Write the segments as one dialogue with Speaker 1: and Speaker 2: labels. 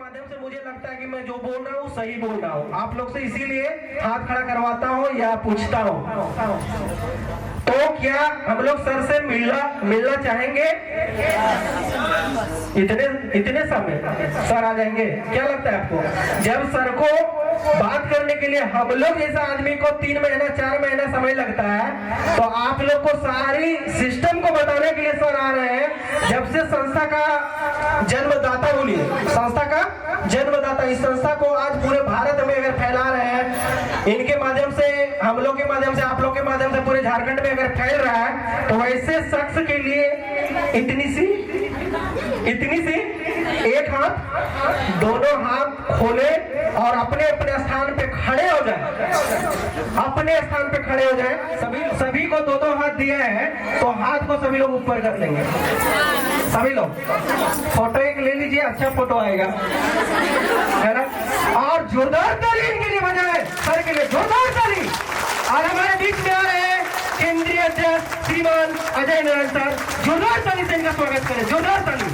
Speaker 1: माध्यम से मुझे लगता है कि मैं जो बोल रहा हूँ सही बोल रहा हूँ। आप लोग से इसीलिए हाथ खड़ा करवाता हूँ या पूछता हूँ। तो क्या हम लोग सर से मिलना चाहेंगे? इतने समय सर आ जाएंगे? क्या लगता है आपको? जब सर को बात करने के लिए हम लोग जैसा आदमी को 3 महीना 4 महीना समय लगता है, तो आप लोग को सारी सिस्टम को बताने के लिए सर आ रहे हैं। जब से संस्था का जन्मदाता बोलिए, संस्था का जन्मदाता, इस संस्था को आज पूरे भारत में अगर फैला रहे हैं, इनके माध्यम से, हम लोग के माध्यम से, आप लोग के माध्यम से पूरे झारखंड में अगर फैल रहा है, तो वैसे शख्स के लिए इतनी सी एक हाथ, दोनों हाथ खोले और अपने अपने स्थान पे खड़े हो जाए, अपने स्थान पे खड़े हो जाए। सभी को 2-2 हाथ दिए हैं, तो हाथ को सभी लोग ऊपर कर देंगे। सभी लोग फोटो एक ले लीजिए, अच्छा फोटो आएगा, है ना? और जोरदार ताली इनके लिए बजाए, सर के लिए जोरदार ताली। और हमारे बीच में आ रहे हैं केंद्रीय अध्यक्ष श्रीमान अजय नारायण सर, जोरदार ताली से इनका स्वागत करें, जोरदार ताली।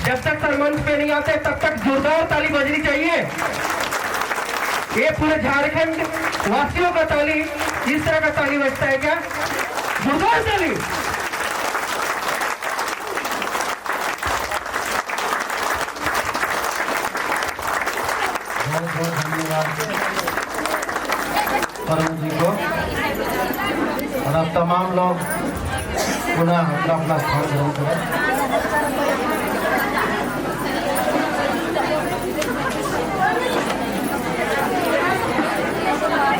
Speaker 1: जब तक सर मंच पे नहीं आते तब तक जोरदार ताली बजनी चाहिए। ये पूरे झारखंड वासियों का ताली, इस तरह का ताली बजता है क्या? जोरदार ताली।
Speaker 2: बहुत बहुत धन्यवाद परम जी को। और अब तमाम लोग पुनः अपना अपना स्थान ग्रहण करें।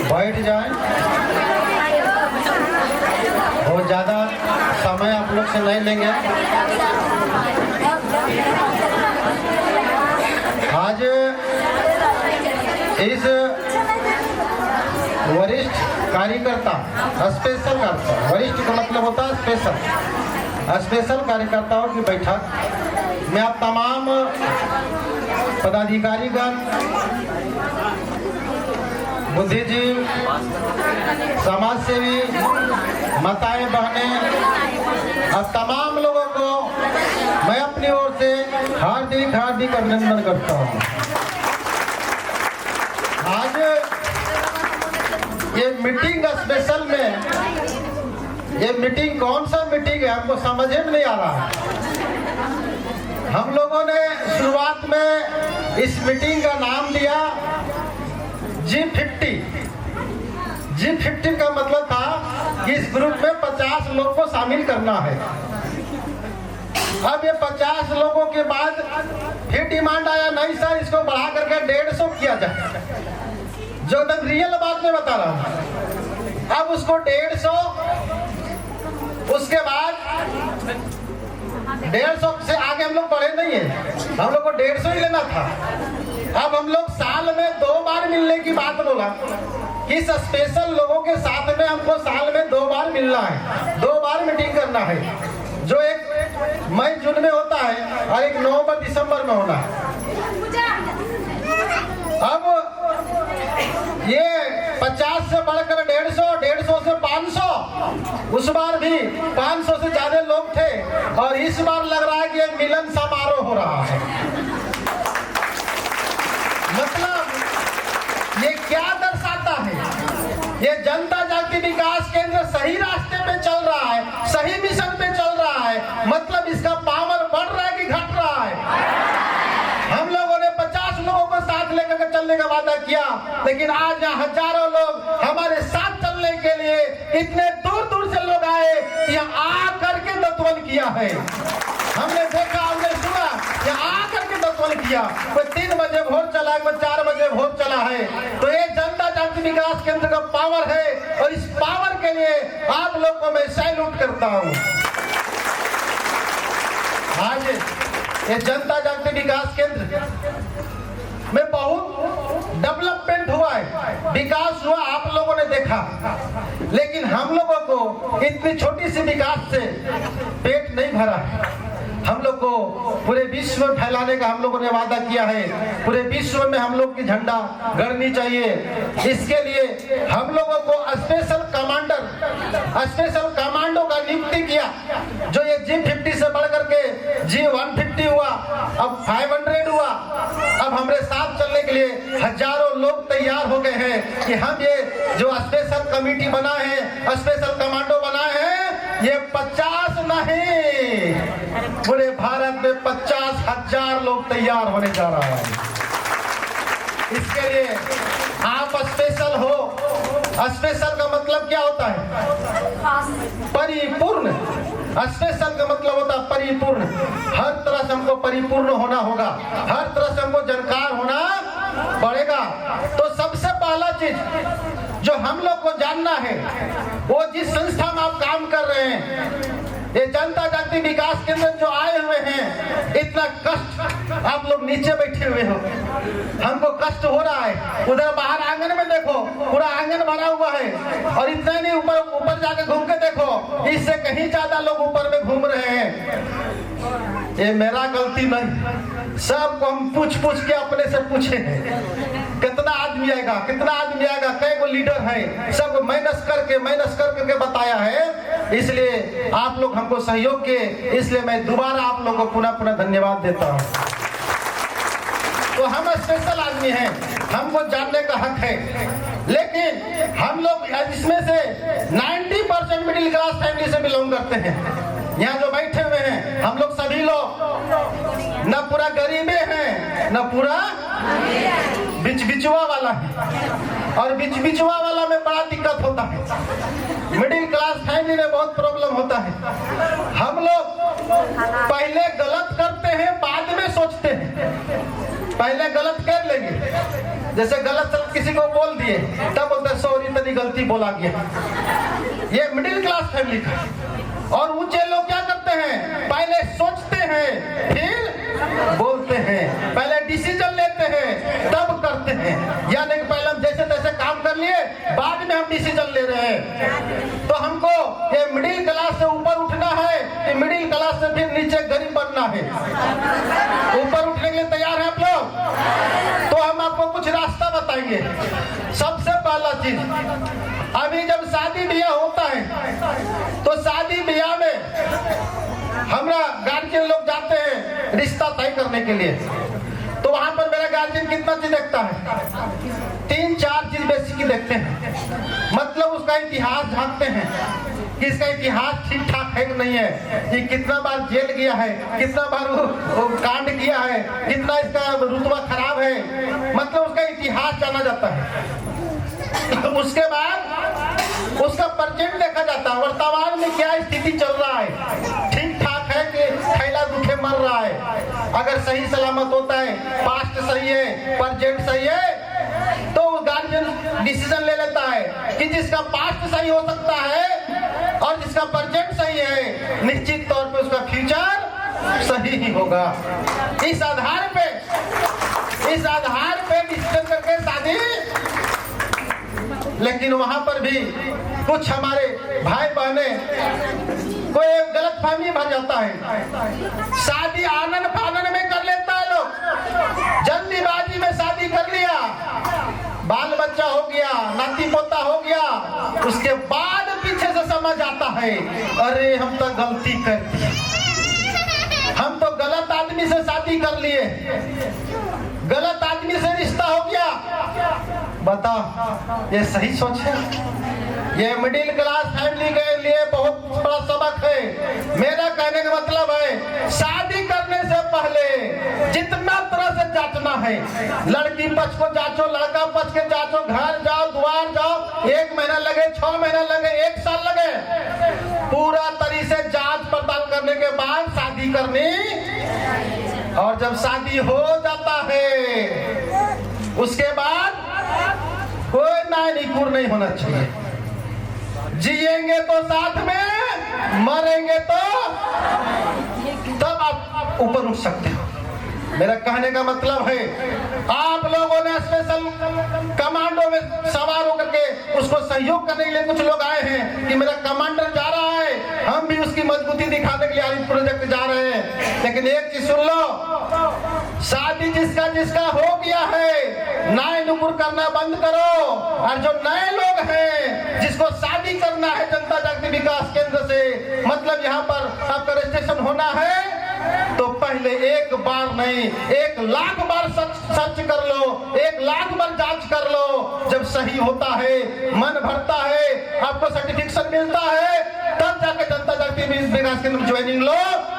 Speaker 2: बैठ जाएं। बहुत ज़्यादा समय आप लोग से नहीं लेंगे। आज इस वरिष्ठ कार्यकर्ता, स्पेशल कार्यकर्ता, वरिष्ठ का मतलब होता है स्पेशल कार्यकर्ताओं की बैठक में आप तमाम पदाधिकारीगण, बुद्धिजीवी, समाज सेवी, माताएं बहनें और तमाम लोगों को मैं अपनी ओर से हार्दिक अभिनंदन करता हूँ। आज ये मीटिंग स्पेशल में, ये मीटिंग कौन सा मीटिंग है हमको समझ में नहीं आ रहा है। हम लोगों ने शुरुआत में इस मीटिंग का नाम दिया G50। G50 का मतलब था कि इस ग्रुप में 50 लोग को शामिल करना है। अब ये 50 लोगों के बाद फिर डिमांड आया, नहीं सर इसको बढ़ा करके 150 किया जाए। जो एकदम रियल बात में बता रहा हूँ। अब उसको 150, उसके बाद 150 से आगे हम लोग बढ़े नहीं है, हम लोग को 150 ही लेना था। अब हम लोग साल में 2 बार मिलने की बात बोला। इस स्पेशल लोगों के साथ में हमको साल में 2 बार मिलना है, 2 बार मीटिंग करना है, जो एक मई जून में होता है और एक नवंबर दिसंबर में होना है। अब ये 50 से बढ़कर 150, 150 से 500, उस बार भी 500 से ज्यादा लोग थे और इस बार लग रहा है कि एक मिलन समारोह हो रहा है। मतलब ये क्या दर्शाता है? ये जनता जागृति विकास केंद्र सही रास्ते पे चल रहा है, सही मिशन पे चल रहा है। मतलब इसका पावर बढ़ रहा है कि घट रहा है? हम लोगों ने 50 लोगों को साथ लेकर के चलने का वादा किया, लेकिन आज यहाँ हजारों लोग हमारे साथ चलने के लिए इतने दूर दूर से लोग आए, यहाँ आकर के दत्तवन किया है। हमने देखा, हमने सुना, यहाँ आकर के दत्तवन किया। कोई 3 बजे भोर चला, कोई 4 बजे भोर चला है। तो ये जनता जागृति विकास केंद्र का पावर है और इस पावर के लिए आप लोग को मैं सैल्यूट करता हूँ। आज ये जनता जागृति विकास केंद्र में बहुत डेवलपमेंट हुआ है, विकास हुआ, आप लोगों ने देखा। लेकिन हम लोगों को इतनी छोटी सी विकास से पेट नहीं भरा है। हम लोग को पूरे विश्व में फैलाने का हम लोगों ने वादा किया है। पूरे विश्व में हम लोग की झंडा गड़नी चाहिए। इसके लिए हम लोगों को स्पेशल कमांडो का नियुक्ति किया, जो ये G50 से बढ़ करके G150 हुआ, अब 500 हुआ। अब हमारे साथ चलने के लिए हजारों लोग तैयार हो गए हैं कि हम ये जो स्पेशल कमेटी बनाए हैं, स्पेशल कमांडो बनाए हैं, ये 50 नहीं, पूरे भारत में 50,000 लोग तैयार होने जा रहा है। इसके लिए आप स्पेशल हो। स्पेशल का मतलब क्या होता है? परिपूर्ण। स्पेशल का मतलब होता है परिपूर्ण। हर तरह से हमको परिपूर्ण होना होगा, हर तरह से हमको जानकार होना पड़ेगा। तो सबसे पहला चीज जो हम लोग को जानना है, वो जिस संस्था में आप काम कर रहे हैं, ये जनता जागृति विकास केंद्र जो आए हुए हैं, इतना कष्ट आप लोग नीचे बैठे हुए हो, हमको कष्ट हो रहा है। उधर बाहर आंगन में देखो, पूरा आंगन भरा हुआ है, और इतना नहीं ऊपर जाके घूम के देखो, इससे कहीं ज्यादा लोग ऊपर में घूम रहे हैं। ये मेरा गलती नहीं, सबको हम पूछ के अपने से पूछे हैं कितना आदमी आएगा, कई को लीडर है, सब मेहनत करके बताया है। इसलिए आप लोग हमको सहयोग किए, इसलिए मैं दोबारा आप लोगों को पुनः धन्यवाद देता हूँ। तो हम स्पेशल आदमी हैं, हमको जानने का हक है। लेकिन हम लोग इसमें से 90% मिडिल क्लास फैमिली से बिलोंग करते हैं। यहाँ जो बैठे हुए हैं हम लोग सभी लोग न पूरा गरीबे हैं, न पूरा बिचवा वाला है। और बिचवा वाला में बड़ा दिक्कत होता है। मिडिल क्लास फैमिली में बहुत प्रॉब्लम होता है। हम लोग पहले गलत करते हैं, बाद में सोचते हैं। पहले गलत कर लेंगे, जैसे गलत किसी को बोल दिए, तब बोलते सॉरी तनी गलती बोला गया। ये मिडिल क्लास फैमिली का। और ऊंचे लोग क्या करते हैं? पहले सोचते हैं, फिर बोलते हैं, पहले डिसीजन लेते हैं, तब करते हैं। यानी पहले हम जैसे तैसे काम कर लिए, बाद में हम डिसीजन ले रहे हैं। तो हमको ये मिडिल क्लास से ऊपर उठना है कि मिडिल क्लास से फिर नीचे गरीब बनना है? ऊपर उठने के लिए तैयार है आप लोग? तो हम आपको कुछ रास्ता बताएंगे। सबसे पहला चीज, अभी जब शादी ब्याह होता है, तो शादी ब्याह में हमरा गार्जियन लोग जाते हैं रिश्ता तय करने के लिए। तो वहां पर मेरा गार्जियन कितना चीज देखता है? 3-4 चीज बेसिक देखते हैं। मतलब उसका इतिहास झांकते हैं कि इसका इतिहास ठीक ठाक है कि नहीं है, ये कितना बार जेल गया है, कितना बार वो कांड किया है, कितना इसका रुतबा खराब है। मतलब उसका इतिहास जाना जाता है। उसके बाद उसका प्रेजेंट देखा जाता है, वर्तमान में क्या स्थिति चल रहा है, ठीक ठाक है कि खैला दुखे मर रहा है। अगर सही सलामत होता है, पास्ट सही है, प्रेजेंट सही है, तो गार्जियन डिसीजन ले लेता है कि जिसका पास्ट सही हो सकता है और जिसका प्रेजेंट सही है, निश्चित तौर पे उसका फ्यूचर सही ही होगा। इस आधार पे डिसीजन करके शादी। लेकिन वहां पर भी कुछ हमारे भाई बहने कोई गलत फहमी भर जाता है। शादी आनन फानन में कर लेता है लोग, जल्दीबाजी में शादी कर लिया, बाल बच्चा हो गया, नाती पोता हो गया, उसके बाद पीछे से समझ आता है अरे हम तो गलती कर दी, हम तो गलत आदमी से शादी कर लिए, गलत आदमी से रिश्ता हो गया। बताओ ये सही सोच है? ये मिडिल क्लास फैमिली के लिए बहुत बड़ा सबक है। मेरा कहने का मतलब है, शादी करने से पहले जितना तरह से जांचना है, लड़की पक्ष को जांचो, लड़का पक्ष के जांचो, घर जाओ, द्वार जाओ, 1 महीना लगे, 6 महीना लगे, 1 साल लगे, पूरा तरीके से जांच पड़ताल करने के बाद शादी करनी। और जब शादी हो जाता है, उसके बाद कोई नानिकुर नहीं होना चाहिए। जिएंगे तो साथ में, मरेंगे तो तब आप ऊपर उठ सकते हो। मेरा कहने का मतलब है, आप लोगों ने स्पेशल कमांडो में सवार होकर के उसको सहयोग करने के लिए कुछ लोग आए हैं कि मेरा कमांडर जा रहा है, हम भी उसकी मजबूती दिखाने के लिए आज प्रोजेक्ट जा रहे हैं। लेकिन एक चीज सुन लो, शादी जिसका जिसका हो गया है, नाय नुपुर करना बंद करो। और जो नए लोग हैं जिसको शादी करना है जनता जागृति विकास केंद्र से, मतलब यहाँ पर आपका रजिस्ट्रेशन होना है, तो पहले एक बार नहीं 1 लाख बार सर्च कर लो, 1 लाख बार जांच कर लो। जब सही होता है, मन भरता है, आपको सर्टिफिकेशन मिलता है, तब जाके जनता जागृति विकास केंद्र में ज्वाइनिंग लो।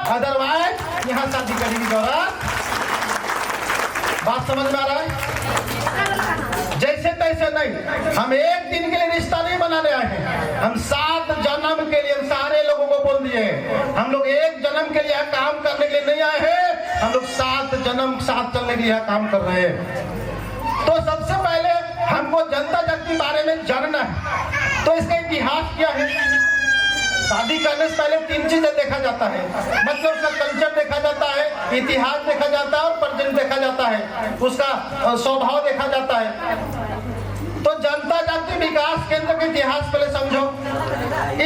Speaker 2: अदरवाइज यहाँ शादी करने की जरूरत। बात समझ में आ रहा है? जैसे तैसे नहीं, हम एक दिन के लिए रिश्ता नहीं बनाने आए हैं, हम 7 जन्म के लिए। हम सारे लोगों को बोल दिए, हम लोग 1 जन्म के लिए काम करने के लिए नहीं आए हैं, हम लोग 7 जन्म साथ चलने के लिए काम कर रहे हैं। तो सबसे पहले हमको जनता जागृति के बारे में जानना है। तो इसका इतिहास क्या है? शादी करने से पहले 3 चीजें देखा जाता है, मतलब उसका कल्चर देखा जाता है, इतिहास देखा जाता है और प्रेजेंट देखा जाता है, उसका स्वभाव देखा जाता है। तो जनता जागृति विकास केंद्र का इतिहास पहले समझो।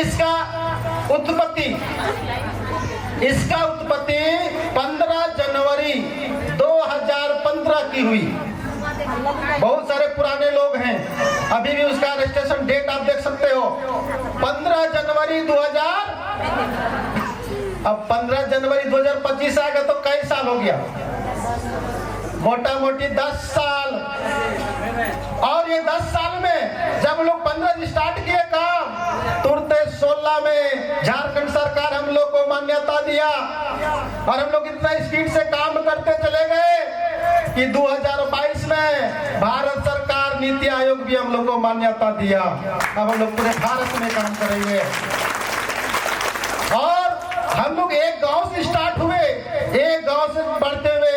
Speaker 2: इसका उत्पत्ति 15 जनवरी 2015 की हुई। बहुत सारे पुराने लोग हैं, अभी भी उसका रजिस्ट्रेशन डेट आप देख सकते हो, 15 जनवरी 2000। अब 15 जनवरी 2025 आ गया तो कई साल हो गया? मोटा मोटी 10 साल। और ये 10 साल में जब लोग 15 स्टार्ट किए काम, तुरंत 16 में झारखंड सरकार हम लोग को मान्यता दिया। और हम लोग इतना स्पीड से काम करते चले गए कि 2022 में भारत सरकार नीति आयोग भी हम लोग को मान्यता दिया। अब हम लोग पूरे भारत में काम करेंगे। और हम लोग एक गांव से स्टार्ट हुए, एक गांव से बढ़ते हुए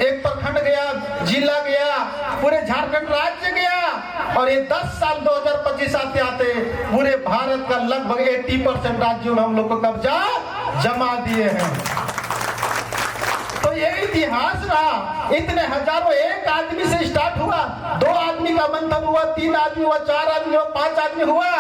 Speaker 2: एक प्रखंड गया, जिला गया, पूरे झारखंड राज्य गया। और ये 10 साल 2025 आते आते पूरे भारत का लगभग 80% राज्यों में हम लोग को कब्जा जमा दिए हैं। तो ये इतिहास रहा। इतने हजारों, एक आदमी से स्टार्ट हुआ, 2 आदमी का मंथन हुआ, 3 आदमी हुआ, 4 आदमी हुआ, 5 आदमी हुआ,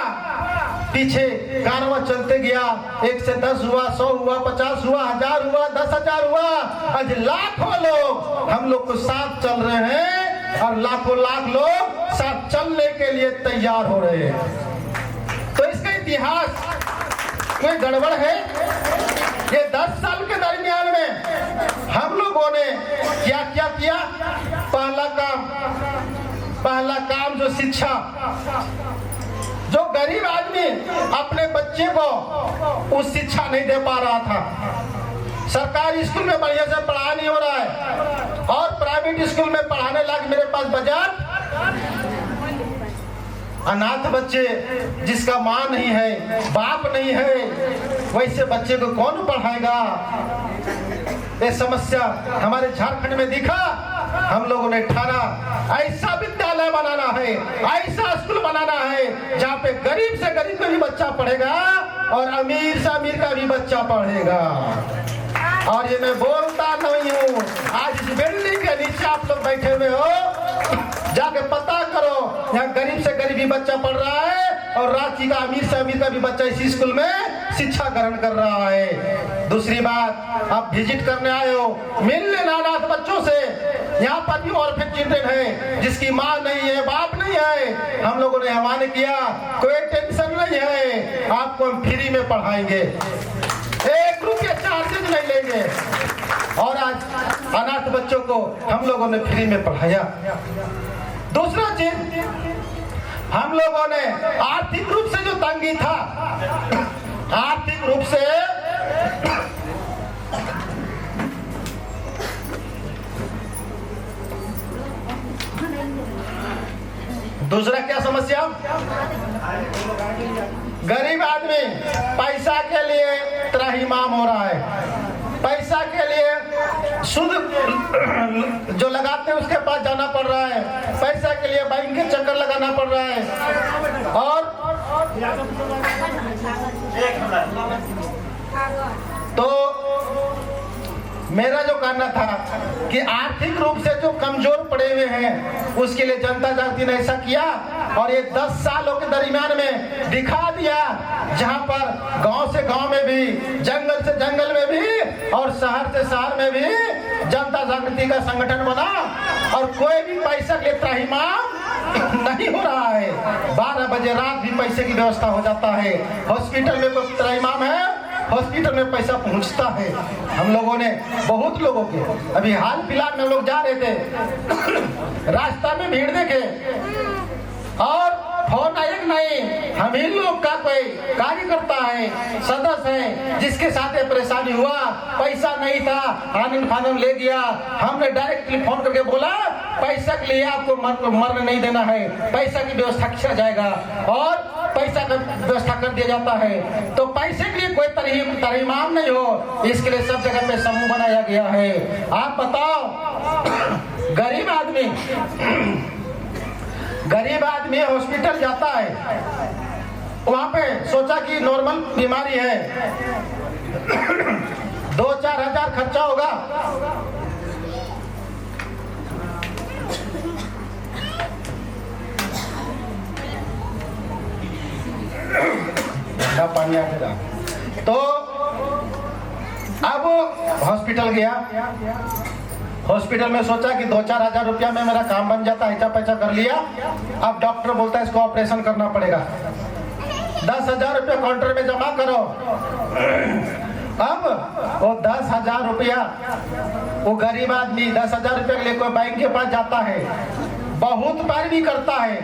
Speaker 2: पीछे कारवा चलते गया। 1 से 10 हुआ, 100 हुआ, 50 हुआ, 1000 हुआ, 10,000 हुआ, आज लाखों लोग हम लोग को साथ चल रहे हैं। और लाखों लाख लोग साथ चलने के लिए तैयार हो रहे हैं। तो इसका इतिहास कोई गड़बड़ है? ये 10 साल के दरमियान में हम लोगों ने क्या क्या किया? पहला काम जो शिक्षा। जो गरीब आदमी अपने बच्चे को उस शिक्षा नहीं दे पा रहा था, सरकारी स्कूल में बढ़िया से पढ़ा नहीं हो रहा है, और प्राइवेट स्कूल में पढ़ाने लायक मेरे पास बजट। अनाथ बच्चे जिसका माँ नहीं है, बाप नहीं है, वैसे बच्चे को कौन पढ़ाएगा? ये समस्या हमारे झारखंड में दिखा। हम लोगों ने ठाना ऐसा विद्यालय बनाना है, ऐसा स्कूल बनाना है जहाँ पे गरीब से गरीब का भी बच्चा पढ़ेगा और अमीर से अमीर का भी बच्चा पढ़ेगा। और ये मैं बोलता नहीं हूँ, आज इस बिल्डिंग के नीचे आप लोग बैठे हुए हो, जाके पता करो, यहाँ गरीब से गरीब भी बच्चा पढ़ रहा है और रांची का अमीर से अमीर का भी बच्चा इसी स्कूल में शिक्षा ग्रहण कर रहा है। दूसरी बात, आप विजिट करने आए हो, मिल लेना अनाथ बच्चों से। यहाँ पर भी ऑर्फन चिल्ड्रन है जिसकी माँ नहीं है, बाप नहीं है। हम लोगों ने आह्वान किया, कोई टेंशन नहीं है, आपको हम फ्री में पढ़ाएंगे, 1 रुपया चार्जेस नहीं लेंगे। और आज अनाथ बच्चों को हम लोगों ने फ्री में पढ़ाया। दूसरा चीज, हम लोगों ने आर्थिक रूप से जो तंगी था, आर्थिक रूप से दूसरा क्या समस्या? गरीब आदमी पैसा के लिए त्राहिमाम हो रहा है। पैसा के लिए शुद्ध जो लगाते हैं उसके पास जाना पड़ रहा है, पैसा के लिए बैंक के चक्कर लगाना पड़ रहा है। और तो मेरा जो कहना था कि आर्थिक रूप से जो कमजोर पड़े हुए हैं उसके लिए जनता जागृति ने ऐसा किया। और ये 10 सालों के दरमियान में दिखा दिया, जहां पर गांव से गांव में भी, जंगल से जंगल में भी और शहर से शहर में भी जनता जागृति का संगठन बना और कोई भी पैसा के त्राहिमाम नहीं हो रहा है। 12 बजे रात भी पैसे की व्यवस्था हो जाता है। हॉस्पिटल में कोई त्राहिमाम है, हॉस्पिटल में पैसा पहुंचता है। हम लोगों ने बहुत लोगों के अभी हाल फिलहाल में लोग जा रहे थे, रास्ता में भीड़ देखे और फोन एक नहीं, हम ही लोग का कोई कार्यकर्ता है, सदस्य है, जिसके साथ ये परेशानी हुआ, पैसा नहीं था, आनंद फानंद ले गया। हमने डायरेक्टली फोन करके बोला पैसा के लिए आपको मरने नहीं देना है, पैसा की व्यवस्था किया जाएगा और पैसा का व्यवस्था कर दिया जाता है। तो पैसे के लिए कोई तरीमाम नहीं हो, इसके लिए सब जगह पे समूह बनाया गया है। आप बताओ, गरीब आदमी हॉस्पिटल जाता है, वहां पे सोचा कि नॉर्मल बीमारी है, 2-4 हजार खर्चा होगा, पानी आएगा। तो अब हॉस्पिटल गया, हॉस्पिटल में सोचा कि 2-4 हजार रुपया में मेरा काम बन जाता है, ऐसा पैसा कर लिया। अब डॉक्टर बोलता है इसको ऑपरेशन करना पड़ेगा, 10,000 रुपया काउंटर में जमा करो। अब वो 10,000 रुपया, वो गरीब आदमी 10,000 रुपया के लिए कोई बैंक के पास जाता है, बहुत बार भी करता है,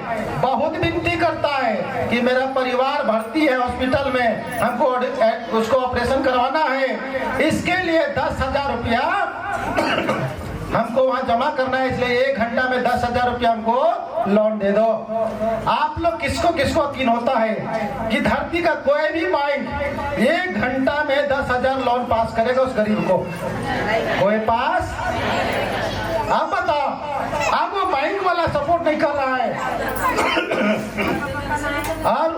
Speaker 2: बहुत विनती करता है कि मेरा परिवार भर्ती है हॉस्पिटल में, हमको उसको ऑपरेशन करवाना है, इसके लिए 10,000 रुपया हमको वहां जमा करना है, इसलिए 1 घंटा में 10,000 रुपया हमको लोन दे दो। आप लोग किसको किसको यकीन होता है कि धरती का कोई भी बैंक 1 घंटा में 10,000 लोन पास करेगा उस गरीब को? कोई पास? आप बताओ, आप वो बैंक वाला सपोर्ट नहीं कर रहा है और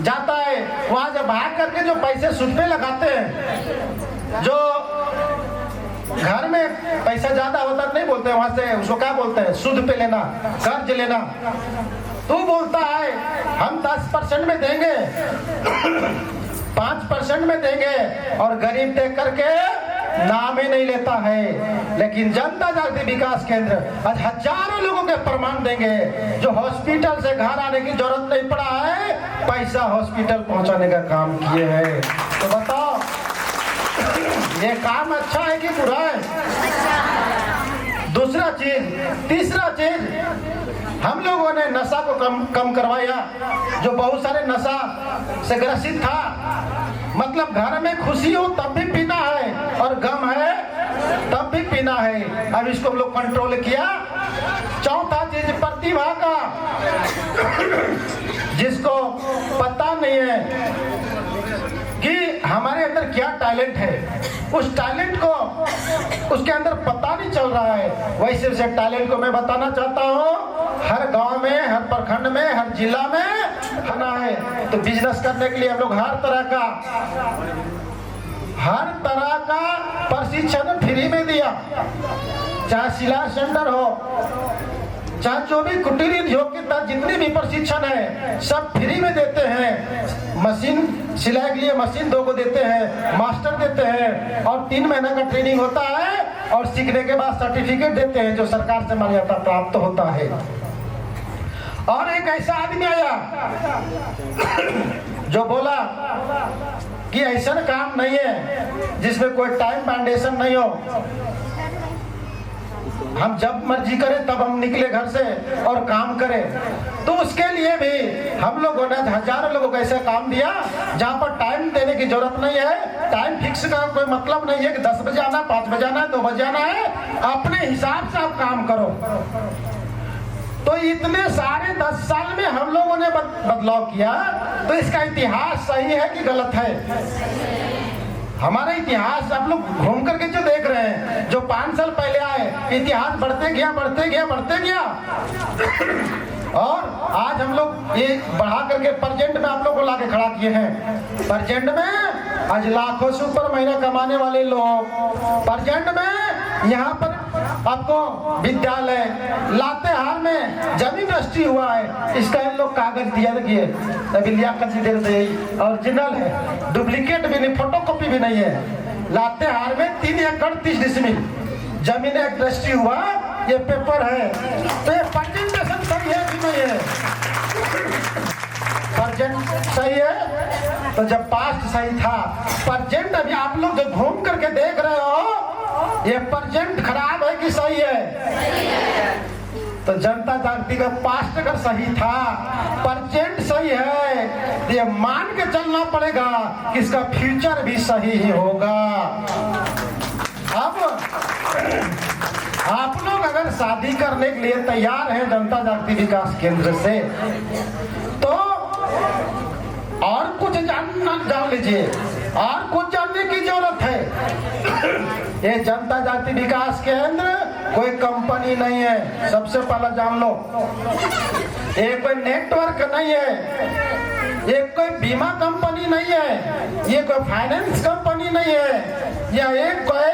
Speaker 2: जाता है वहां जब भाग करके जो पैसे सूद पे लगाते हैं, जो घर में पैसा ज्यादा होता नहीं बोलते हैं, वहां से उसको क्या बोलते हैं, सूद पे लेना, कर्ज लेना। तू बोलता है हम 10% में देंगे, 5% में देंगे, और गरीब देख करके नाम ही नहीं लेता है। लेकिन जनता जागृति विकास केंद्र आज हजारों लोगों के प्रमाण देंगे जो हॉस्पिटल से घर आने की जरूरत नहीं पड़ा है, पैसा हॉस्पिटल पहुंचाने का काम किए हैं। तो बताओ ये काम अच्छा है कि बुरा है? दूसरा चीज, तीसरा चीज, हम लोगों ने नशा को कम करवाया। जो बहुत सारे नशा से ग्रसित था, मतलब घर में खुशी हो तब भी पीना है और गम है तब भी पीना है, अब इसको हम लोग कंट्रोल किया। चौथा चीज, प्रतिभा का, जिसको पता नहीं है कि हमारे अंदर क्या टैलेंट है, उस टैलेंट को उसके अंदर पता नहीं चल रहा है, वैसे उसे टैलेंट को मैं बताना चाहता हूँ। हर गांव में, हर प्रखंड में, हर जिला में खाना है। तो बिजनेस करने के लिए हम लोग हर तरह का प्रशिक्षण फ्री में दिया, चाहे सिलाई सेंटर हो, चाहे जो भी कुटीर उद्योग के तहत जितनी भी प्रशिक्षण है सब फ्री में देते हैं। मशीन सिलाई के लिए मशीन 2 को देते हैं, मास्टर देते हैं, और 3 महीना का ट्रेनिंग होता है और सीखने के बाद सर्टिफिकेट देते हैं जो सरकार से मान्यता प्राप्त होता है। और एक ऐसा आदमी आया जो बोला कि ऐसा काम नहीं है जिसमें कोई टाइम बाउंडेशन नहीं हो, हम जब मर्जी करें तब हम निकले घर से और काम करें। तो उसके लिए भी हम लोगों ने हजारों लोगों को ऐसा काम दिया जहां पर टाइम देने की जरूरत नहीं है, टाइम फिक्स का कोई मतलब नहीं है कि 10 बजे आना, 5 बजे आना, 2 बजे आना है, अपने हिसाब से आप काम करो। तो इतने सारे 10 साल में हम लोगों ने बदलाव किया। तो इसका इतिहास सही है कि गलत है? हमारा इतिहास आप लोग घूम करके जो देख रहे हैं, जो 5 साल पहले आए, इतिहास बढ़ते गया बढ़ते गया बढ़ते गया, और आज हम लोग ये बढ़ा करके प्रेजेंट में आप लोग को लाके खड़ा किए हैं। प्रेजेंट में आज लाखों से ऊपर महीना कमाने वाले लोग, प्रेजेंट में यहाँ पर आपको विद्यालय, लातेहार में जमीन रजिस्ट्री हुआ है, इसका इन लोग कागज दिया देखिए, अभी लियाकत दे ओरिजिनल है, डुप्लीकेट भी नहीं, फोटोकॉपी भी नहीं है। लातेहार में 3 एकड़ 30 डिसमिल जमीन एक रजिस्ट्री हुआ, ये पेपर है। तो ये प्रेजेंटेशन सही है कि नहीं है? प्रेजेंट सही है। तो जब पास्ट सही था, प्रेजेंट अभी आप लोग जो घूम करके देख रहे हो, ये प्रेजेंट खराब है कि सही है? तो जनता जागृति का पास्ट अगर सही था, प्रेजेंट सही है, तो ये मान के चलना पड़ेगा कि इसका फ्यूचर भी सही ही होगा। अब आप लोग अगर शादी करने के लिए तैयार हैं जनता जागृति विकास केंद्र से, तो और कुछ जान लीजिए, और कुछ जानने की जरूरत है। ये जनता जागृति विकास केंद्र कोई कंपनी नहीं है, सबसे पहला जान लो। ये कोई नेटवर्क नहीं है, ये कोई बीमा कंपनी नहीं है, ये कोई फाइनेंस कंपनी नहीं है, या एक कोई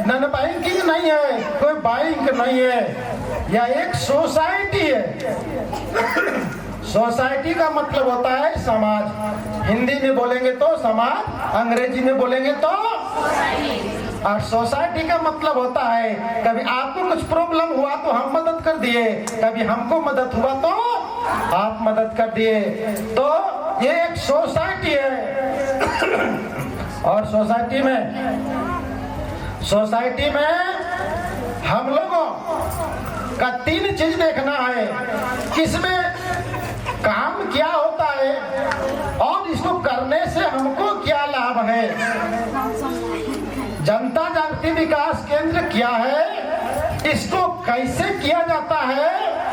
Speaker 2: नॉन बैंकिंग नहीं है, कोई बैंक नहीं है, या एक सोसाइटी है। सोसाइटी का मतलब होता है समाज, हिंदी में बोलेंगे तो समाज, अंग्रेजी में बोलेंगे तो, और सोसाइटी का मतलब होता है कभी आपको कुछ प्रॉब्लम हुआ तो हम मदद कर दिए, कभी हमको मदद हुआ तो आप मदद कर दिए। तो ये एक सोसाइटी है। और सोसाइटी में हम लोगों का 3 चीज देखना है, किसमें काम क्या होता है और इसको करने से हमको क्या लाभ है। जनता जागृति विकास केंद्र क्या है, इसको कैसे किया जाता है,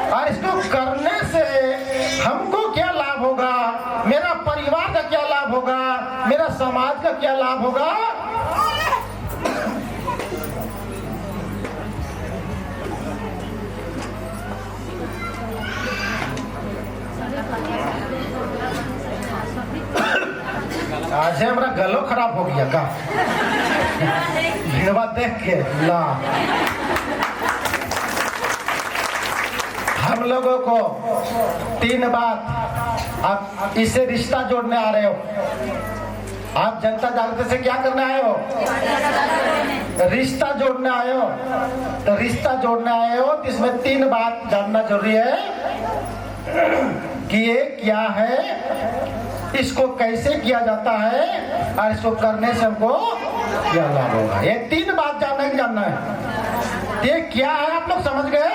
Speaker 2: और इसको करने से हमको क्या लाभ होगा, मेरा परिवार का क्या लाभ होगा, मेरा समाज का क्या लाभ होगा। आज हमारा गलो खराब हो गया का भिड़वा देख के ला। हम लोगों को 3 बात, आप इससे रिश्ता जोड़ने आ रहे हो। आप जनता जागृति से क्या करने आए हो? रिश्ता जोड़ने आए हो। तो रिश्ता जोड़ने आए हो तो इसमें 3 बात जानना जरूरी है कि ये क्या है, इसको कैसे किया जाता है, और इसको करने से हमको क्या लाभ होगा। ये 3 बात जानना है। ये क्या है आप लोग समझ गए?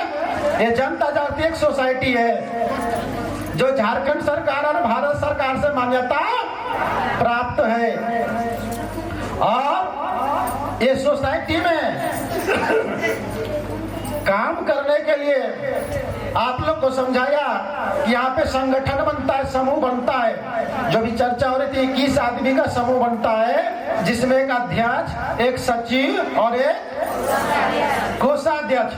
Speaker 2: ये जनता जागृति एक सोसाइटी है जो झारखंड सरकार और भारत सरकार से मान्यता प्राप्त है। और ये सोसाइटी में काम करने के लिए आप लोग को समझाया कि यहाँ पे संगठन बनता है, समूह बनता है। जो भी चर्चा हो रही थी, 21 आदमी का समूह बनता है, जिसमें एक अध्यक्ष, एक सचिव और एक कोषाध्यक्ष,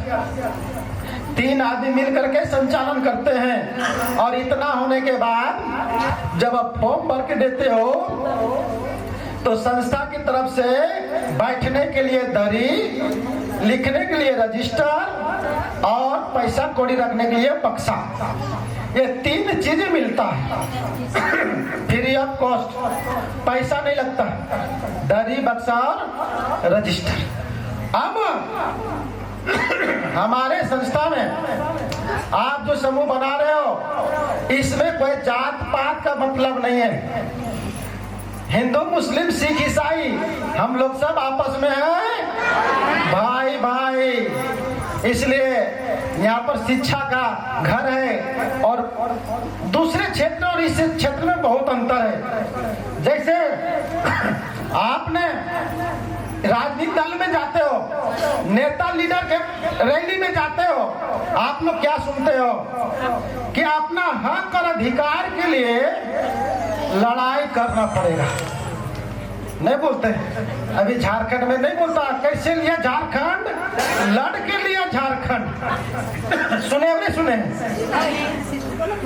Speaker 2: 3 आदमी मिल करके संचालन करते हैं। और इतना होने के बाद जब आप फॉर्म भर के देते हो तो संस्था की तरफ से बैठने के लिए दरी, लिखने के लिए रजिस्टर और पैसा कौड़ी रखने के लिए बक्सा, ये 3 चीजें मिलता है फ्री ऑफ कॉस्ट, पैसा नहीं लगता, दरी, बक्सा और रजिस्टर। अब हमारे संस्था में आप जो समूह बना रहे हो, इसमें कोई जात पात का मतलब नहीं है। हिंदू, मुस्लिम, सिख, ईसाई, हम लोग सब आपस में हैं भाई भाई। इसलिए यहाँ पर शिक्षा का घर है और दूसरे क्षेत्र और इस क्षेत्र में बहुत अंतर है। जैसे आपने राजनीतिक दल में जाते हो, नेता लीडर के रैली में जाते हो, आप लोग क्या सुनते हो कि अपना हक और अधिकार के लिए लड़ाई करना पड़ेगा। नहीं बोलते, अभी झारखंड में नहीं बोलता। कैसे लिया झारखंड? लड़ के लिया झारखंड। सुने अभी सुने,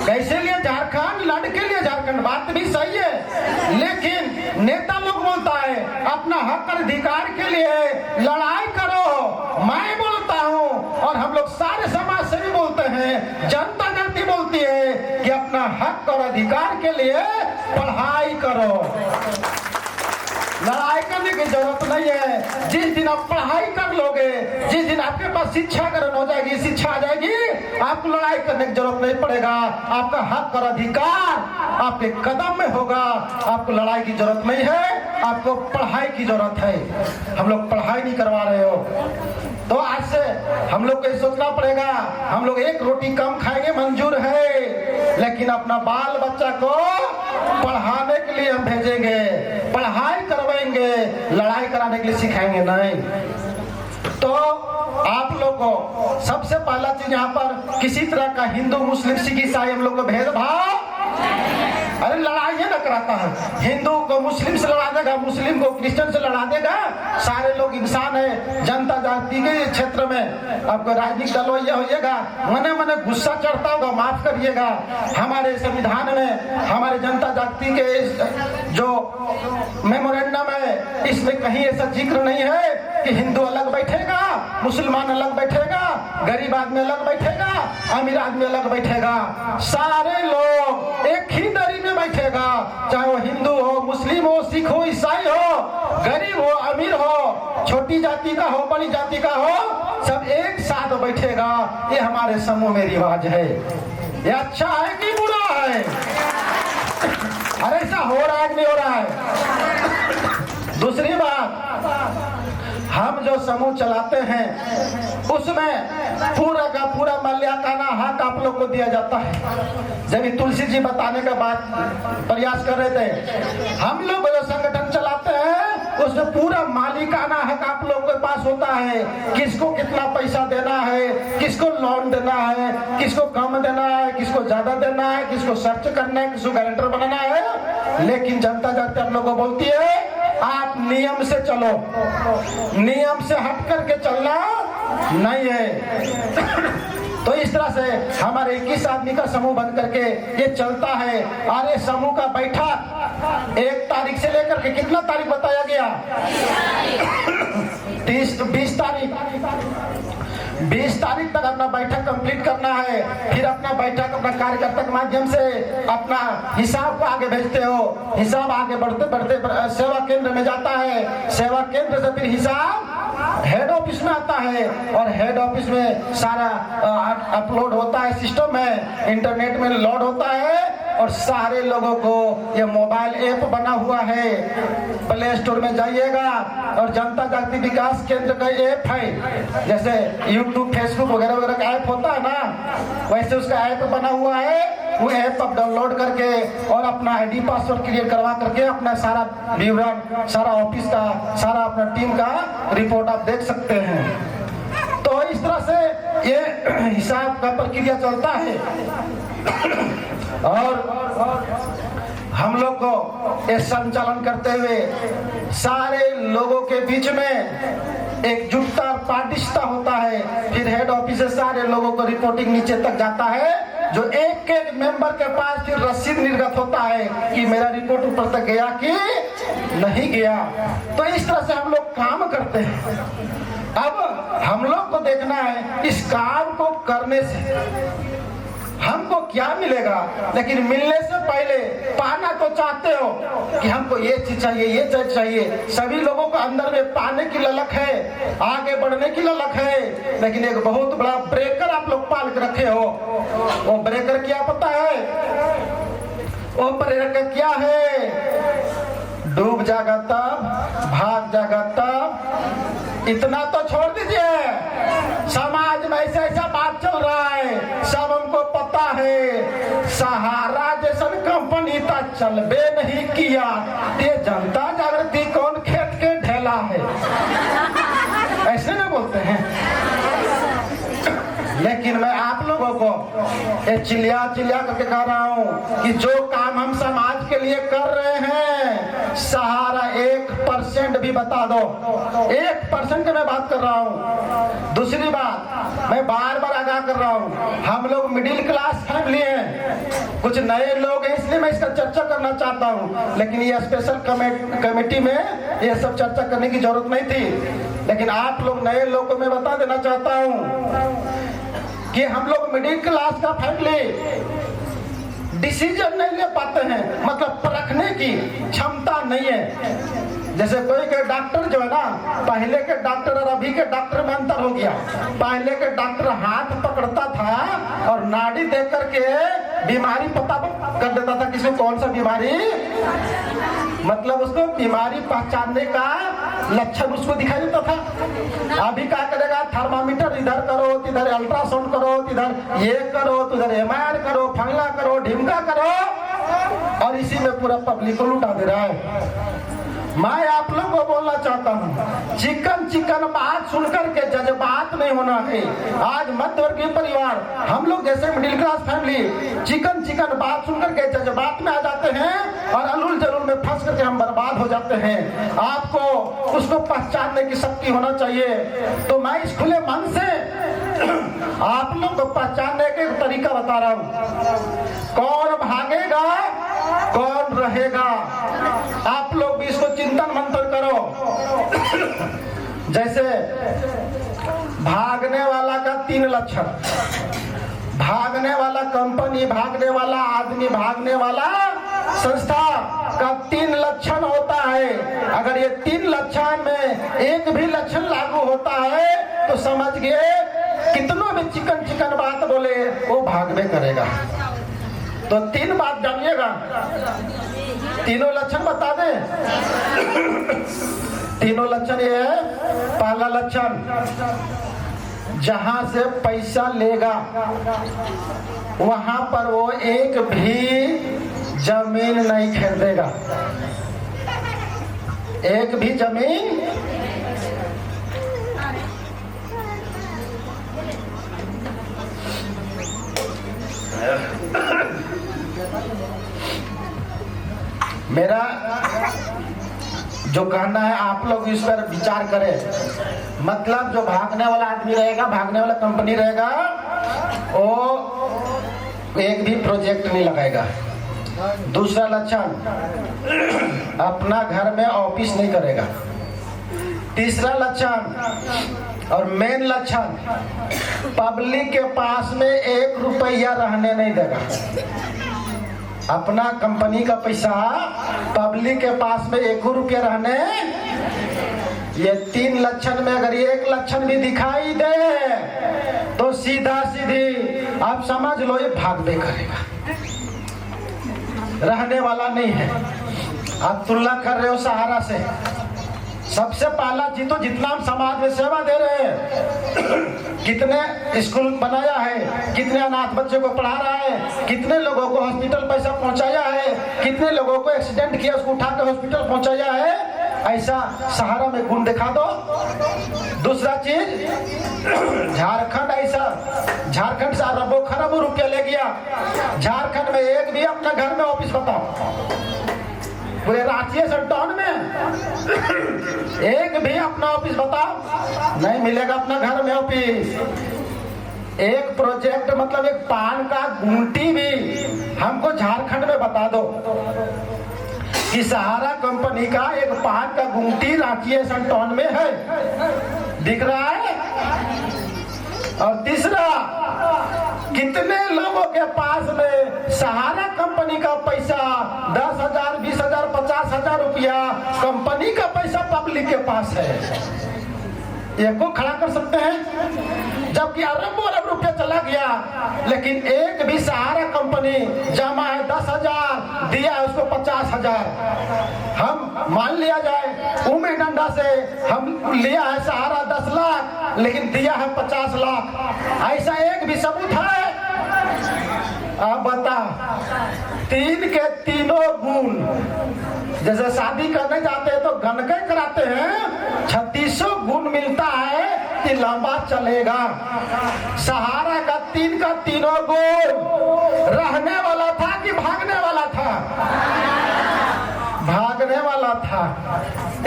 Speaker 2: कैसे लिया झारखंड? लड़ के लिया झारखंड। बात भी सही है, लेकिन नेता लोग बोलता है अपना हक और अधिकार के लिए लड़ाई करो। मैं बोलता हूँ और हम लोग सारे समाज से भी बोलते हैं, जनता जागृति बोलती है कि अपना हक और अधिकार के लिए पढ़ाई करो। लड़ाई करने की जरूरत नहीं है। जिस दिन आप पढ़ाई कर लोगे, जिस दिन आपके पास शिक्षा ग्रहण हो जाएगी, शिक्षा आ जाएगी, आपको लड़ाई करने की जरूरत नहीं पड़ेगा। आपका हक और अधिकार आपके कदम में होगा। आपको लड़ाई की जरूरत नहीं है, आपको पढ़ाई की जरूरत है। हम लोग पढ़ाई नहीं करवा रहे हो तो आज से हम लोग को सोचना पड़ेगा। हम लोग एक रोटी कम खाएंगे मंजूर है, लेकिन अपना बाल बच्चा को पढ़ाने के लिए हम भेजेंगे, पढ़ाई करवाएंगे, लड़ाई कराने के लिए सिखाएंगे नहीं। तो आप लोग को सबसे पहला चीज यहाँ पर किसी तरह का हिंदू मुस्लिम सिख ईसाई हम लोग को भेदभाव, अरे लड़ाई है ना कराता है। हिंदू को मुस्लिम से लड़ा देगा, मुस्लिम को क्रिश्चियन से लड़ा देगा। सारे लोग इंसान है। जनता जाति के क्षेत्र में आपको राजनीतिक दल ये होइएगा, मने मने गुस्सा चढ़ता होगा, माफ करिएगा। हमारे संविधान में हमारे जनता जाति के जो मेमोरेंडम है, इसमें कहीं ऐसा जिक्र नहीं है कि हिंदू अलग बैठेगा, मुसलमान अलग बैठेगा, गरीब आदमी अलग बैठेगा, अमीर आदमी अलग बैठेगा। सारे लोग एक ही दरी में बैठेगा, चाहे वो हिंदू हो, मुस्लिम हो, सिख हो, ईसाई हो, गरीब हो, अमीर हो, छोटी जाति का हो, बड़ी जाति का हो, सब एक साथ बैठेगा। ये हमारे समूह में रिवाज है। ये अच्छा है कि बुरा है? अरे ऐसा हो रहा है कि नहीं हो रहा है? दूसरी बात, हम जो समूह चलाते हैं उसमें पूरा का पूरा माल्यार्पण हक आप लोग को दिया जाता है। जब तुलसी जी बताने का बात प्रयास कर रहे थे, हम लोग जो संगठन चलाते हैं उसमें पूरा मालिकाना हक आप लोगों के पास होता है। किसको कितना पैसा देना है, किसको लोन देना है, किसको कम देना है, किसको ज्यादा देना है, किसको सर्च करना है, किसको गारंटर बनाना है। लेकिन जनता जाति आप लोग को बोलती है आप नियम से चलो, नियम से हट करके चलना नहीं है। तो इस तरह से हमारे 21 आदमी का समूह बन करके ये चलता है। और ये समूह का बैठक 1 तारीख से लेकर के कितना तारीख बताया गया? 20 तारीख तक अपना बैठक कंप्लीट करना है। फिर अपना बैठक अपना कार्यकर्ता के माध्यम से अपना हिसाब को आगे भेजते हो। हिसाब आगे बढ़ते बढ़ते सेवा केंद्र में जाता है। सेवा केंद्र से फिर हिसाब हेड ऑफिस में आता है, और हेड ऑफिस में सारा अपलोड होता है, सिस्टम में इंटरनेट में लोड होता है। और सारे लोगों को ये मोबाइल ऐप बना हुआ है, प्ले स्टोर में जाइएगा और जनता जाति विकास केंद्र का ऐप है। जैसे यूट्यूब, फेसबुक वगैरह वगैरह का ऐप होता है ना, वैसे उसका ऐप बना हुआ है। वो ऐप आप डाउनलोड करके और अपना आईडी पासवर्ड क्रिएट करवा करके अपना सारा विवरण, सारा ऑफिस का, सारा अपना टीम का रिपोर्ट आप देख सकते हैं। तो इस तरह से ये हिसाब का प्रक्रिया चलता है। और हम लोग को ये संचालन करते हुए सारे लोगों के बीच में एकजुटता और पारदर्शिता होता है। फिर हेड ऑफिस से सारे लोगों को रिपोर्टिंग नीचे तक जाता है, जो एक एक मेंबर के पास फिर रसीद निर्गत होता है कि मेरा रिपोर्ट ऊपर तक गया कि नहीं गया। तो इस तरह से हम लोग काम करते हैं। अब हम लोग को देखना है इस काम को करने से हमको क्या मिलेगा, लेकिन मिलने से पहले पाना तो चाहते हो कि हमको ये चीज चाहिए, ये चीज चाहिए। सभी लोगों को अंदर में पाने की ललक है, आगे बढ़ने की ललक है, लेकिन एक बहुत बड़ा ब्रेकर आप लोग पाल के रखे हो। वो ब्रेकर क्या पता है? वो ब्रेकर क्या है? डूब जाएगा तब, भाग जाएगा तब। इतना तो छोड़ दीजिए, समाज में ऐसा ऐसा बात चल रहा है, सब हमको पता है। सहारा जैसा कंपनी तो चलबे नहीं किया, ये जनता जागृति कौन खेत के ढेला है, ऐसे ना बोलते हैं। लेकिन मैं आप लोगों को चिल्ला चिल्ला करके कह रहा हूँ कि जो काम हम समाज के लिए कर रहे हैं, सहारा 1% भी बता दो। 1% में बात कर रहा हूँ। दूसरी बात, मैं बार बार आगाह कर रहा हूँ, हम लोग मिडिल क्लास फैमिली हैं, कुछ नए लोग हैं, इसलिए मैं इसका चर्चा करना चाहता हूँ। लेकिन ये स्पेशल कमेटी में ये सब चर्चा करने की जरूरत नहीं थी। लेकिन आप लोग नए लोगों को मैं बता देना चाहता हूँ कि हम लोग मिडिल क्लास का फैमिली डिसीजन नहीं ले पाते हैं, मतलब परखने की क्षमता नहीं है। जैसे कोई के डॉक्टर जो है ना, पहले के डॉक्टर और अभी के डॉक्टर में अंतर हो गया। पहले के डॉक्टर हाथ पकड़ता था और नाड़ी देख करके बीमारी पता कर देता था किसी कौन सा बीमारी, मतलब उसको बीमारी पहचानने का लक्षण उसको दिखाई देता था। अभी क्या करेगा, थर्मामीटर इधर करो, इधर अल्ट्रासाउंड करो, इधर ये करो, तो इधर MRI करो, फंगला करो, ढिमका करो, और इसी में पूरा पब्लिक को लुटा दे रहा है। मैं आप लोग को बोलना चाहता हूँ, चिकन बात सुनकर के जज्बात नहीं होना है। आज मध्यवर्गीय परिवार, हम लोग जैसे मिडिल क्लास फैमिली चिकन बात सुनकर के जज्बात में आ जाते हैं और अलूल जलूल में फंस करके हम बर्बाद हो जाते हैं। आपको उसको पहचानने की शक्ति होना चाहिए। तो मैं इस खुले मन से आप लोग को पहचानने का एक तरीका बता रहा हूँ। कौन भागेगा, कौन रहेगा, आप लोग भी इसको चिंतन मंथन करो। जैसे भागने वाला का 3 लक्षण, भागने वाला कंपनी, भागने वाला आदमी, भागने वाला संस्था का 3 लक्षण होता है। अगर ये 3 लक्षण में एक भी लक्षण लागू होता है तो समझ गए कितनों भी चिकन बात बोले वो भाग में करेगा। तो 3 बात जानिएगा, तीनों लक्षण बता दे। तीनों लक्षण ये है। पहला लक्षण, जहां से पैसा लेगा वहां पर वो एक भी जमीन नहीं खरीदेगा, एक भी जमीन मेरा जो कहना है आप लोग इस पर विचार करें। मतलब जो भागने वाला आदमी रहेगा, भागने वाला कंपनी रहेगा, वो एक भी प्रोजेक्ट नहीं लगाएगा। दूसरा लक्षण, अपना घर में ऑफिस नहीं करेगा। तीसरा लक्षण और मेन लक्षण, पब्लिक के पास में 1 रुपया रहने नहीं देगा। अपना कंपनी का पैसा पब्लिक के पास में 1 रुपया रहने, ये 3 लक्षण में अगर एक लक्षण भी दिखाई दे तो सीधा सीधी आप समझ लो ये भागने करेगा, रहने वाला नहीं है। आप तुलना कर रहे हो सहारा से। सबसे पहला जीतो, जितना हम समाज में सेवा दे रहे हैं, कितने स्कूल बनाया है, कितने अनाथ बच्चों को पढ़ा रहा है, कितने लोगों को हॉस्पिटल पैसा पहुंचाया है, कितने लोगों को एक्सीडेंट किया उसको उठा कर हॉस्पिटल पहुंचाया है, ऐसा सहारा में गुण दिखा दो। दूसरा चीज, झारखंड ऐसा, झारखंड से अरबों खरबों रुपया ले गया, झारखंड में एक भी अपना घर में ऑफिस बताओ, पूरे रांची टाउन में एक भी अपना ऑफिस बताओ, नहीं मिलेगा अपना घर में ऑफिस। एक प्रोजेक्ट मतलब एक पान का गुंटी भी हमको झारखंड में बता दो कि सहारा कंपनी का एक पान का गुंटी रांची टाउन में है, दिख रहा है। और तीसरा, कितने लोगों के पास में सहारा कंपनी का पैसा 10,000, 20,000, 50,000 रुपया कंपनी का पैसा पब्लिक के पास है, एक को खड़ा कर सकते हैं, जबकि अरबों अरब रुपया चला गया, लेकिन एक भी सहारा कंपनी जमा है 10,000, दिया है उसको 50,000। हम मान लिया जाए उमे डंडा से हम लिया है सहारा 10 लाख, लेकिन दिया है 50 लाख, ऐसा एक भी सबूत है? आप बता, 3 के तीनों गुण, जैसे शादी करने जाते हैं तो गणके कराते हैं, 3600 गुण मिलता है कि लंबा चलेगा। सहारा का 3 का तीनों गुण रहने वाला था कि भागने वाला था? भागने वाला था।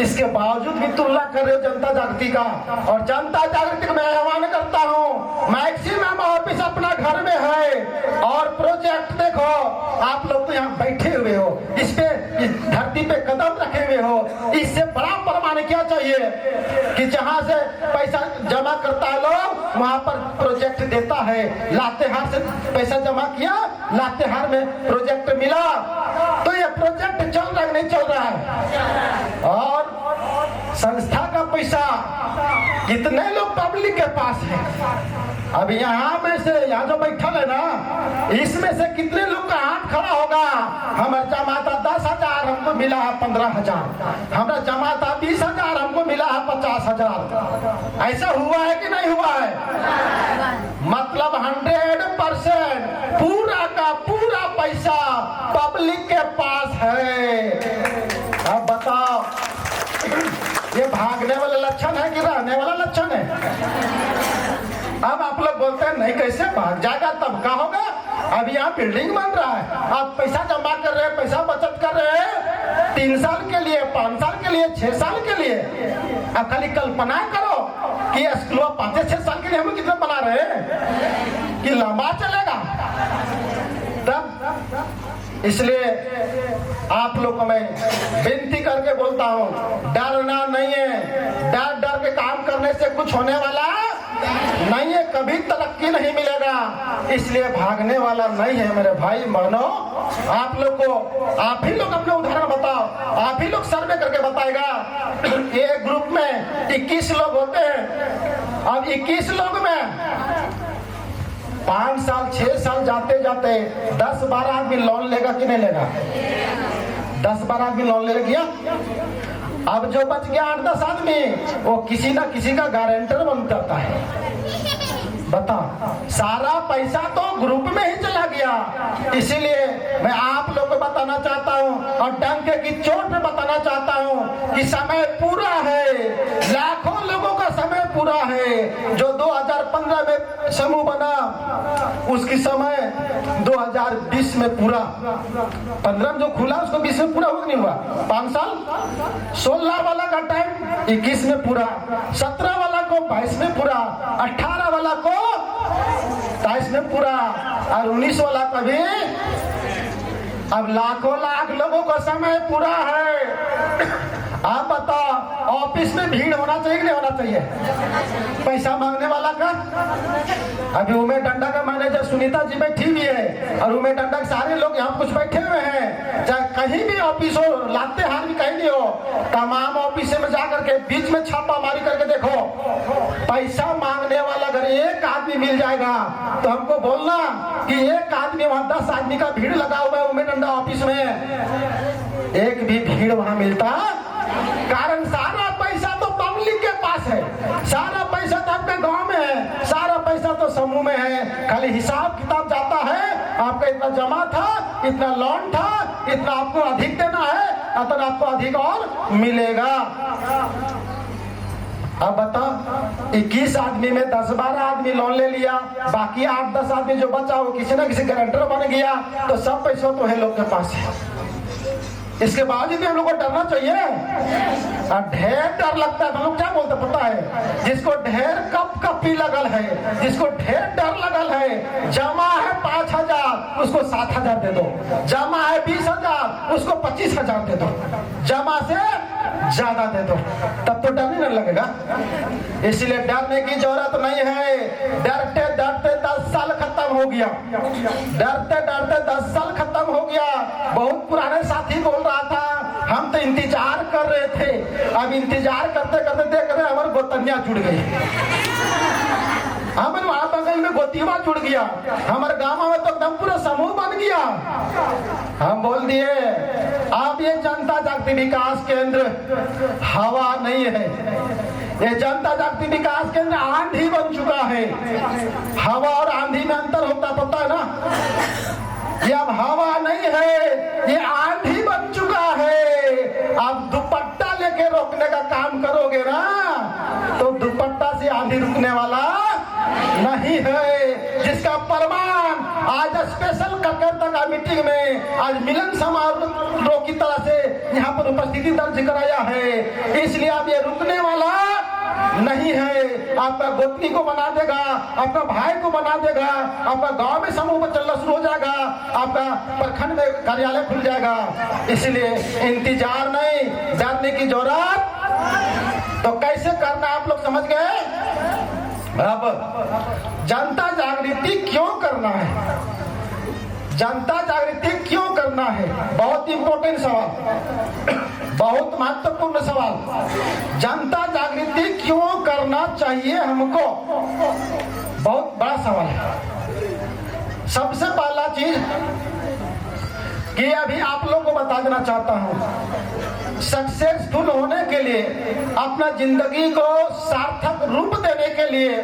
Speaker 2: इसके बावजूद भी तुलना कर रहे हो जनता जागृति का, और जनता जागृति को मैं आह्वान करता हूँ, मैक्सिमम ऑफिस अपना घर में है, और प्रोजेक्ट देखो, आप लोग तो यहाँ बैठे हुए हो, इस पे इस धरती पे कदम रखे हुए हो, इससे बड़ा प्रमाण क्या चाहिए कि जहाँ से पैसा जमा करता है लोग वहाँ पर प्रोजेक्ट देता है। लातेहार से पैसा जमा किया, लातेहार में प्रोजेक्ट मिला, तो ये प्रोजेक्ट चल रहा है नहीं चल रहा है? और संस्था का पैसा कितने लोग पब्लिक के पास है। अब यहाँ में से यहाँ जो बैठल है ना, इसमें से कितने लोग का हाथ खड़ा होगा, हमारा जमा था 10,000 हमको मिला है 15,000, हमारा जमा था 20,000 हमको मिला है 50,000। ऐसा हुआ है कि नहीं हुआ है? मतलब 100% पूरा का पूरा पैसा पब्लिक के पास है। अब बताओ, ये भागने वाला लक्षण है कि रहने वाला लक्षण है? अब आप लोग बोलते हैं नहीं, कैसे भाग जाएगा, तब क्या होगा? अब यहाँ बिल्डिंग बन रहा है, आप पैसा जमा कर रहे हैं, पैसा बचत कर रहे हैं 3 साल के लिए, 5 साल के लिए, 6 साल के लिए। अब खाली कल्पना करो कि स्कूल 5-6 साल के लिए हम कितना बना रहे हैं कि लंबा चलेगा। तब इसलिए आप लोग को मैं विनती करके बोलता हूँ, डरना नहीं है। डर डर के काम करने से कुछ होने वाला नहीं है, कभी तरक्की नहीं मिलेगा। इसलिए भागने वाला नहीं है मेरे भाई बहनों। आप लोग को, आप ही लोग अपने उदाहरण बताओ, आप ही लोग सर्वे करके बताएगा। एक ग्रुप में 21 लोग होते हैं, अब 21 लोग में 5 साल 6 साल जाते जाते 10-12 आदमी लोन लेगा कि नहीं लेगा? 10-12 आदमी लोन ले गया। अब जो बच गया 8-10 आदमी, वो किसी ना किसी का गारंटर बन जाता है। बताओ, सारा पैसा तो ग्रुप में ही चला गया। इसीलिए मैं आप लोगों को बताना चाहता हूँ और डंके की चोट में बताना चाहता हूँ कि समय पूरा है, लाखों लोगों का समय पूरा है। जो 2015 में समूह बना, उसकी समय 2020 में पूरा, 15 में जो खुला उसको 20 में पूरा हुआ नहीं हुआ? 5 साल। 16 वाला का टाइम 21 में पूरा, 17 वाला को 22 में पूरा, 18 वाला को 23 में पूरा, और 19 वाला का भी। अब लाखों लाख लोगों का समय पूरा है। आप बताओ, ऑफिस में भीड़ होना चाहिए कि नहीं होना चाहिए? पैसा मांगने वाला का। अभी उमे डंडा का मैनेजर सुनीता जी बैठी हुई है, और उमे डंडा के सारे लोग यहाँ कुछ बैठे हुए हैं। चाहे कहीं भी ऑफिस हो, लाते हार भी कहीं भी हो, तमाम ऑफिस में जाकर के बीच में छापा मारी करके देखो, पैसा मांगने वाला अगर एक आदमी मिल जाएगा तो हमको बोलना कि एक आदमी वहां 10 आदमी का भीड़ लगा हुआ है उमे डंडा ऑफिस में, एक भी भीड़ वहां मिलता? कारण सारा पैसा तो पब्लिक के पास है, सारा पैसा तो आपके गांव में है, सारा पैसा तो समूह में है। खाली हिसाब किताब जाता है, आपका इतना जमा था, इतना लोन था, इतना आपको अधिक देना है, अतः आपको अधिक और मिलेगा। अब बताओ, 21 आदमी में 10-12 आदमी लोन ले लिया, बाकी 8-10 आदमी जो बचा वो किसी ना किसी गारंटर बन गया, तो सब पैसा तो है लोग के पास है। इसके बावजूद भी हम लोग को डरना चाहिए। ढेर डर लगता है, हम लोग क्या बोलते पता है? जिसको ढेर कपी लगल है, जिसको ढेर डर लगल है, जमा है 5,000 उसको 7,000 दे दो, जमा है 20,000 उसको 25,000 दे दो, जमा से ज्यादा दे दो, तब तो डर नहीं लगेगा। इसलिए डरने की जरूरत नहीं है। डरते डरते 10 साल खत्म हो गया, डरते डरते 10 साल खत्म हो गया। बहुत पुराने साथी बोल रहा था, हम तो इंतजार कर रहे थे, अब इंतजार करते करते देख रहे हमारे गोतनिया जुड़ गई, हमारे वहां बगल में गोतीवा जुड़ गया, हमारे गांव में तो एकदम पूरा समूह बन गया। हम बोल दिए अब ये जनता जागृति विकास केंद्र हवा नहीं है, ये जनता जागृति विकास केंद्र आंधी बन चुका है। हवा और आंधी में अंतर होता पता है ना? ये अब हवा नहीं है, ये आंधी बन चुका है। अब दुपट्टा लेके रोकने का काम करोगे ना, तो दुपट्टा से आंधी रुकने वाला नहीं है। जिसका प्रमाण आज स्पेशल कलकत्ता मीटिंग में आज मिलन समारोह की तरह से यहाँ पर उपस्थिति दर्ज कराया है। इसलिए अब ये रुकने वाला नहीं है। आपका गोतनी को बना देगा, आपका भाई को बना देगा, आपका गांव में समूह चलना शुरू हो जाएगा, आपका प्रखंड में कार्यालय खुल जाएगा। इसलिए इंतजार नहीं, डरने की जरूरत। तो कैसे करना आप लोग समझ गए? अब जनता जागृति क्यों करना है? जनता जागृति क्यों करना है? बहुत इंपॉर्टेंट सवाल, बहुत महत्वपूर्ण सवाल। जनता जागृति क्यों करना चाहिए हमको? बहुत बड़ा सवाल है। सबसे पहला चीज कि अभी आप लोगों को बता देना चाहता हूं, सक्सेसफुल होने के लिए, अपना जिंदगी को सार्थक रूप देने के लिए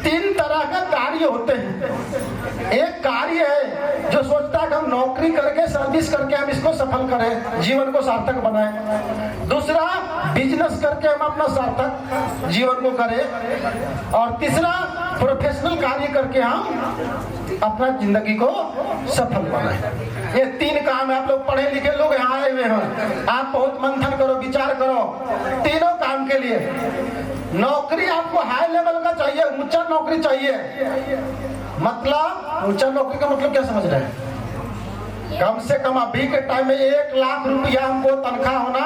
Speaker 2: 3 तरह का कार्य होते हैं। एक कार्य है जो सोचता है कि हम नौकरी करके, सर्विस करके हम इसको सफल करें, जीवन को सार्थक बनाएं। दूसरा, बिजनेस करके हम अपना सार्थक जीवन को करें। और तीसरा, प्रोफेशनल कार्य करके हम अपना जिंदगी को सफल बनाएं। ये 3 काम है। आप लोग पढ़े लिखे लोग यहाँ आए हुए हैं, आप बहुत मंथन करो, विचार करो। तीनों काम के लिए नौकरी आपको हाई लेवल का चाहिए, ऊंचा नौकरी चाहिए। मतलब ऊंचा नौकरी का मतलब क्या समझ रहे हैं? कम से कम अभी के टाइम में 1 लाख रुपया हमको तनख्वाह होना,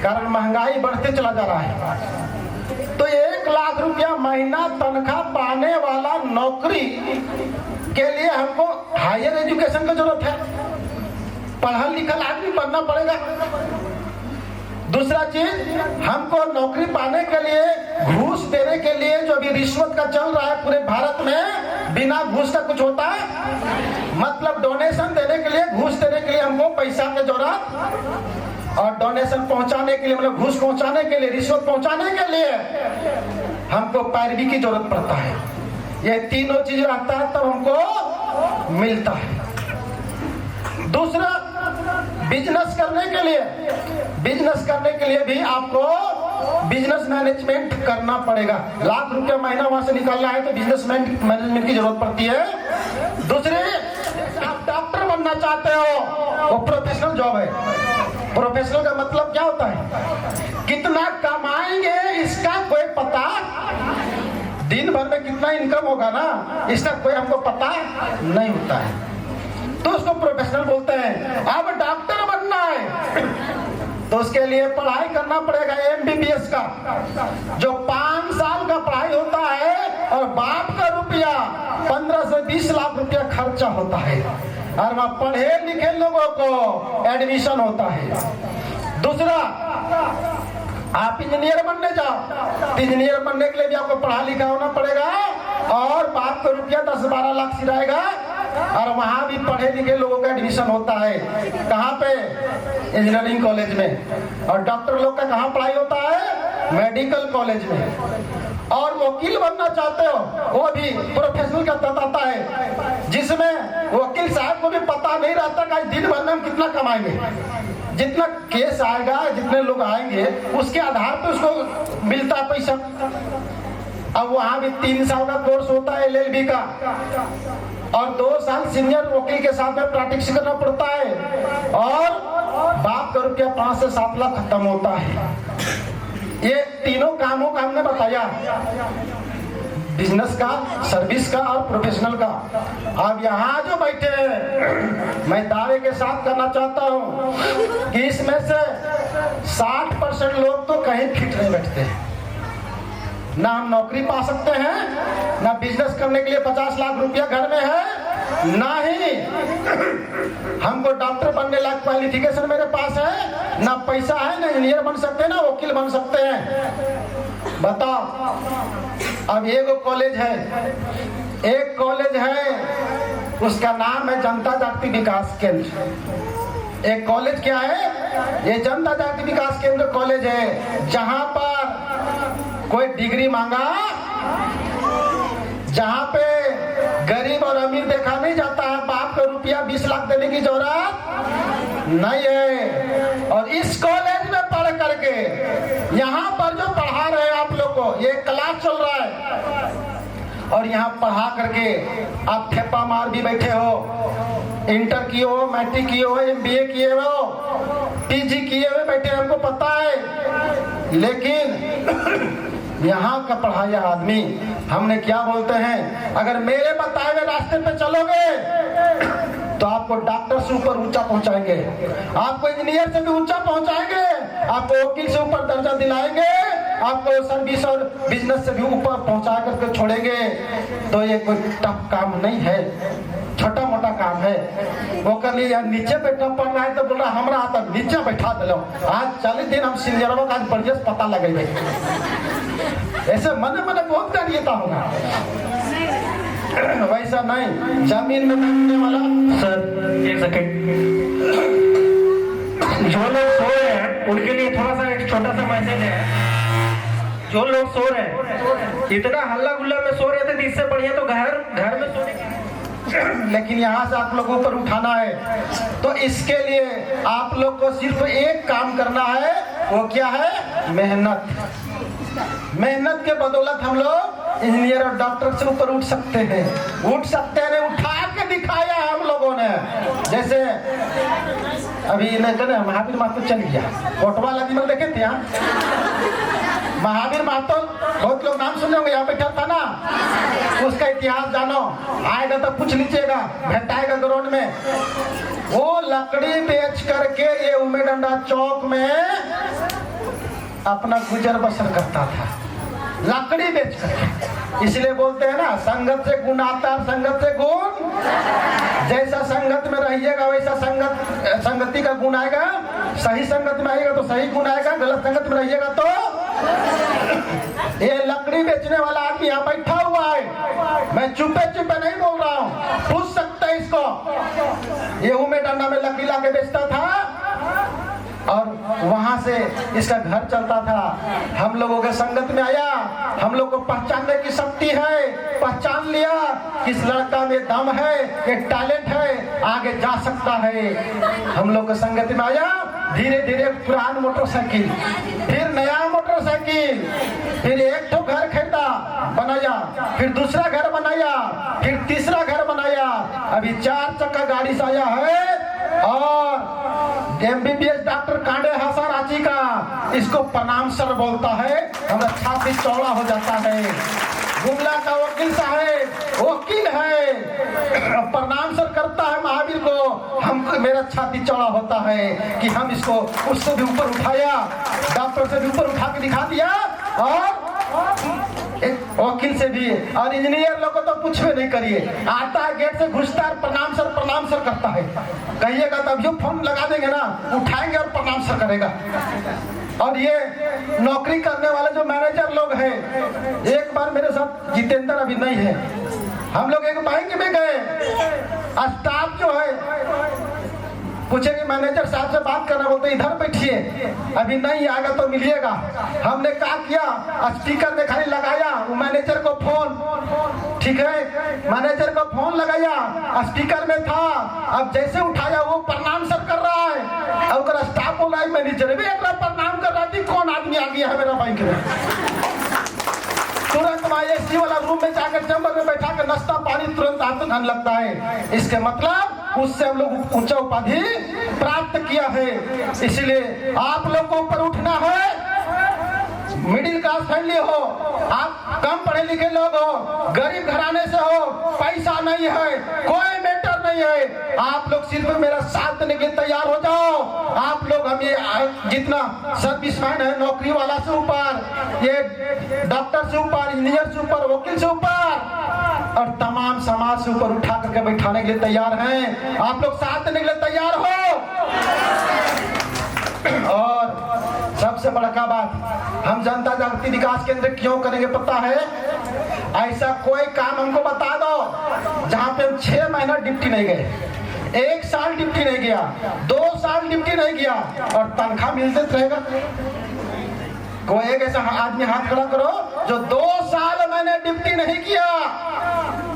Speaker 2: कारण महंगाई बढ़ते चला जा रहा है। तो 1 लाख रुपया महीना तनख्वाह पाने वाला नौकरी के लिए हमको हायर एजुकेशन की जरूरत है। पढ़ा लिखा आदमी बनना पड़ेगा। दूसरा चीज, हमको नौकरी पाने के लिए, घूस देने के लिए, जो अभी रिश्वत का चल रहा है पूरे भारत में, बिना घूस का कुछ होता है? मतलब डोनेशन देने के लिए, घूस देने के लिए हमको पैसा की जरूरत, और डोनेशन पहुंचाने के लिए, मतलब घूस पहुंचाने के लिए, रिश्वत पहुंचाने के लिए हमको पैरवी की जरूरत पड़ता है। ये तीनों चीज रहता है तब हमको मिलता है। दूसरा, बिजनेस करने के लिए भी आपको बिजनेस मैनेजमेंट करना पड़ेगा। लाख रुपया महीना वहां से निकालना है तो बिजनेस मैनेजमेंट की जरूरत पड़ती है। दूसरे, आप डॉक्टर बनना चाहते हो, वो प्रोफेशनल जॉब है। प्रोफेशनल का मतलब क्या होता है? कितना कमाएंगे इसका कोई पता, दिन भर में कितना इनकम होगा ना, इसका कोई हमको पता नहीं होता है, तो उसको प्रोफेशनल बोलते हैं। अब डॉक्टर बनना है तो उसके लिए पढ़ाई करना पड़ेगा, MBBS का, जो 5 साल का पढ़ाई होता है, और बाप का रुपया 15 से 20 लाख रुपया खर्चा होता है, और वहां पढ़े लिखे लोगों को एडमिशन होता है। दूसरा, आप इंजीनियर बनने जाओ, इंजीनियर बनने के लिए भी आपको पढ़ा लिखा होना पड़ेगा, और बाप का रुपया 10-12 लाख सिराएगा, और वहां भी पढ़े लिखे लोगों का एडमिशन होता है। कहाँ पे? इंजीनियरिंग कॉलेज में। और डॉक्टर लोग का कहाँ पढ़ाई होता है? मेडिकल कॉलेज में। और वकील बनना चाहते हो, वो भी प्रोफेशनल का तहत आता है, जिसमें वकील साहब को भी पता नहीं रहता कि दिन भर में हम कितना कमाएंगे। जितना केस आएगा, जितने लोग आएंगे, उसके आधार पर उसको मिलता है पैसा। अब वहां भी 3 साल का कोर्स होता है LLB का, और 2 साल सीनियर वकील के साथ में प्रैक्टिस करना पड़ता है, और बाप का रुपया 5 से 7 लाख खत्म होता है। ये तीनों कामों का हमने बताया, बिजनेस का, सर्विस का और प्रोफेशनल का। अब यहाँ जो बैठे हैं, मैं दावे के साथ करना चाहता हूँ कि इसमें से 60% लोग तो कहीं फिट नहीं बैठते हैं। ना हम नौकरी पा सकते हैं, ना बिजनेस करने के लिए 50 लाख रुपया घर में है, ना ही हमको डॉक्टर बनने लायक क्वालिफिकेशन मेरे पास है, ना पैसा है, ना इंजीनियर बन सकते हैं, ना वकील बन सकते हैं। बताओ। अब एक कॉलेज है, उसका नाम है जनता जागृति विकास केंद्र। एक कॉलेज क्या है? ये जनता जागृति विकास केंद्र कॉलेज है, जहां पर कोई डिग्री मांगा, जहां पे गरीब और अमीर देखा नहीं जाता है, बाप का रुपया 20 लाख देने की जरूरत नहीं है। और इस कॉलेज में पढ़ करके, यहाँ पर जो पढ़ा रहे हैं आप लोग को, ये क्लास चल रहा है, और यहाँ पढ़ा करके आप ठेपा मार भी बैठे हो, इंटर किए हो, मैट्रिक किए हो, MBA किए हो, PG किए हुए बैठे, हमको पता है। लेकिन यहाँ का पढ़ाया आदमी, हमने क्या बोलते हैं, अगर मेरे बताए हुए रास्ते पे चलोगे तो आपको डॉक्टर से ऊपर ऊंचा पहुंचाएंगे, आपको इंजीनियर से भी ऊंचा पहुंचाएंगे, आपको वकील से ऊपर दर्जा दिलाएंगे, आपको सर्विस और बिजनेस से भी ऊपर पहुंचा करके छोड़ेंगे। तो ये कोई टफ काम नहीं है, छोटा मोटा काम है। है वो कर लिया नीचे बैठा पड़ रहा है तो बोल रहा हमरा आता नीचे बैठा दिलो आज 40 दिन हम सीनियरों का आज बढ़िया पता लगे ऐसे मन मन बहुत डरिएता होगा वैसा नहीं जमीन में बैठने वाला।
Speaker 1: सर एक सेकंड, जो लोग सो रहे हैं उनके लिए थोड़ा सा एक छोटा सा मैसेज है। जो लोग सो रहे हैं इतना हल्ला गुल्ला में सो रहे थे इससे बढ़िया तो घर में सोने की,
Speaker 2: लेकिन यहाँ से आप लोगों पर उठाना है तो इसके लिए आप लोग को सिर्फ एक काम करना है, वो क्या है? मेहनत। मेहनत के बदौलत हम लोग इंजीनियर और डॉक्टर से ऊपर उठ सकते हैं, उठा के दिखाया हम लोगों ने। जैसे अभी महावीर महतो चल गया, कोटवा लगी में देखे थे यहाँ महावीर महतो, बहुत लोग नाम सुने होंगे, यहाँ बैठा था ना, उसका इतिहास जानो, आएगा तो पूछ लीजिएगा, भेटाएगा ग्राउंड में। वो लकड़ी बेच करके ये उमेडंडा चौक में अपना गुजर बसर करता था, लकड़ी बेच करके। इसलिए बोलते हैं ना, संगत से गुण आता है, संगत से गुण। जैसा संगत में रहिएगा वैसा संगति का गुण आएगा। सही संगत में आएगा तो सही गुण आएगा, गलत संगत में रहिएगा तो। ये लकड़ी बेचने वाला आदमी यहाँ बैठा हुआ है, मैं चुपे चुपे नहीं बोल रहा हूँ, पूछ सकते हैं इसको। ये उमेडंडा में लकड़ी लाके बेचता था और वहां से इसका घर चलता था। हम लोगों के संगत में आया, हम लोग को पहचानने की शक्ति है, पहचान लिया किस लड़का में दम है, एक टैलेंट है, आगे जा सकता है। हम लोग के संगत में आया, धीरे धीरे पुरान मोटरसाइकिल, फिर नया मोटरसाइकिल, फिर एक तो घर खरीदा बनाया, फिर दूसरा घर बनाया, फिर तीसरा घर बनाया, अभी 4 चक्का गाड़ी से आया है। और MBBS डॉक्टर कांडे हसन रांची का, इसको प्रणाम सर बोलता है, हमारा छाती चौड़ा हो जाता है। गुमला का वकील साहब वकील है, प्रणाम सर करता है महावीर को, हमको मेरा छाती चौड़ा होता है कि हम इसको उससे भी ऊपर उठाया, डॉक्टर से भी ऊपर उठा के दिखा दिया, और एक वकील से भी। और इंजीनियर लोग को तो कुछ भी नहीं करिए, आता है गेट से घुसता है, प्रणाम सर करता है। कहिएगा तब जो फोन लगा देंगे ना, उठाएंगे और प्रणाम सर करेगा। और ये नौकरी करने वाले जो मैनेजर लोग हैं, एक बार मेरे साथ जितेंद्र अभी नहीं है, हम लोग एक बैंक में गए, स्टाफ जो है पूछेंगे मैनेजर साहब से बात करना, बोलते इधर बैठिए, अभी नहीं आएगा तो मिलिएगा। हमने क्या किया, स्पीकर में खाली लगाया, वो मैनेजर को फोन, ठीक है, मैनेजर को फोन लगाया, स्पीकर में था, अब जैसे उठाया वो प्रणाम सर कर रहा है, और स्टाफ बोला मैनेजर भी एक प्रणाम कर रहा थी, कौन आदमी आ गया है मेरा बैंक में। तुरंत एसी वाला रूम में जाकर चैम्बर में बैठा कर नाश्ता पानी तुरंत हाथ धन लगता है। इसके मतलब उससे हम लोग ऊंचा उपाधि प्राप्त किया है। इसलिए आप लोग को ऊपर उठना है, मिडिल क्लास फैमिली हो, आप कम पढ़े लिखे लोग हो, गरीब घराने से हो, पैसा नहीं है, कोई मैटर नहीं है, आप लोग सिर्फ मेरा साथ देने के लिए तैयार हो जाओ। आप लोग हम ये जितना सर्विसमैन है, नौकरी वाला से ऊपर, ये डॉक्टर से ऊपर, इंजीनियर से ऊपर, वकील से ऊपर, और तमाम समाज से ऊपर उठा करके बैठाने के लिए तैयार हैं। आप लोग साथ देने के लिए तैयार हो। और सबसे बड़ा बात, हम जनता जागृति विकास केंद्र क्यों करेंगे पता है? ऐसा कोई काम हमको बता दो जहां पे हम 6 महीना ड्यूटी नहीं गए, 1 साल ड्यूटी नहीं गया, 2 साल ड्यूटी नहीं गया, और तनख्वाह मिलते रहेगा। कोई एक ऐसा आदमी हाथ खड़ा करो जो 2 साल मैंने ड्यूटी नहीं किया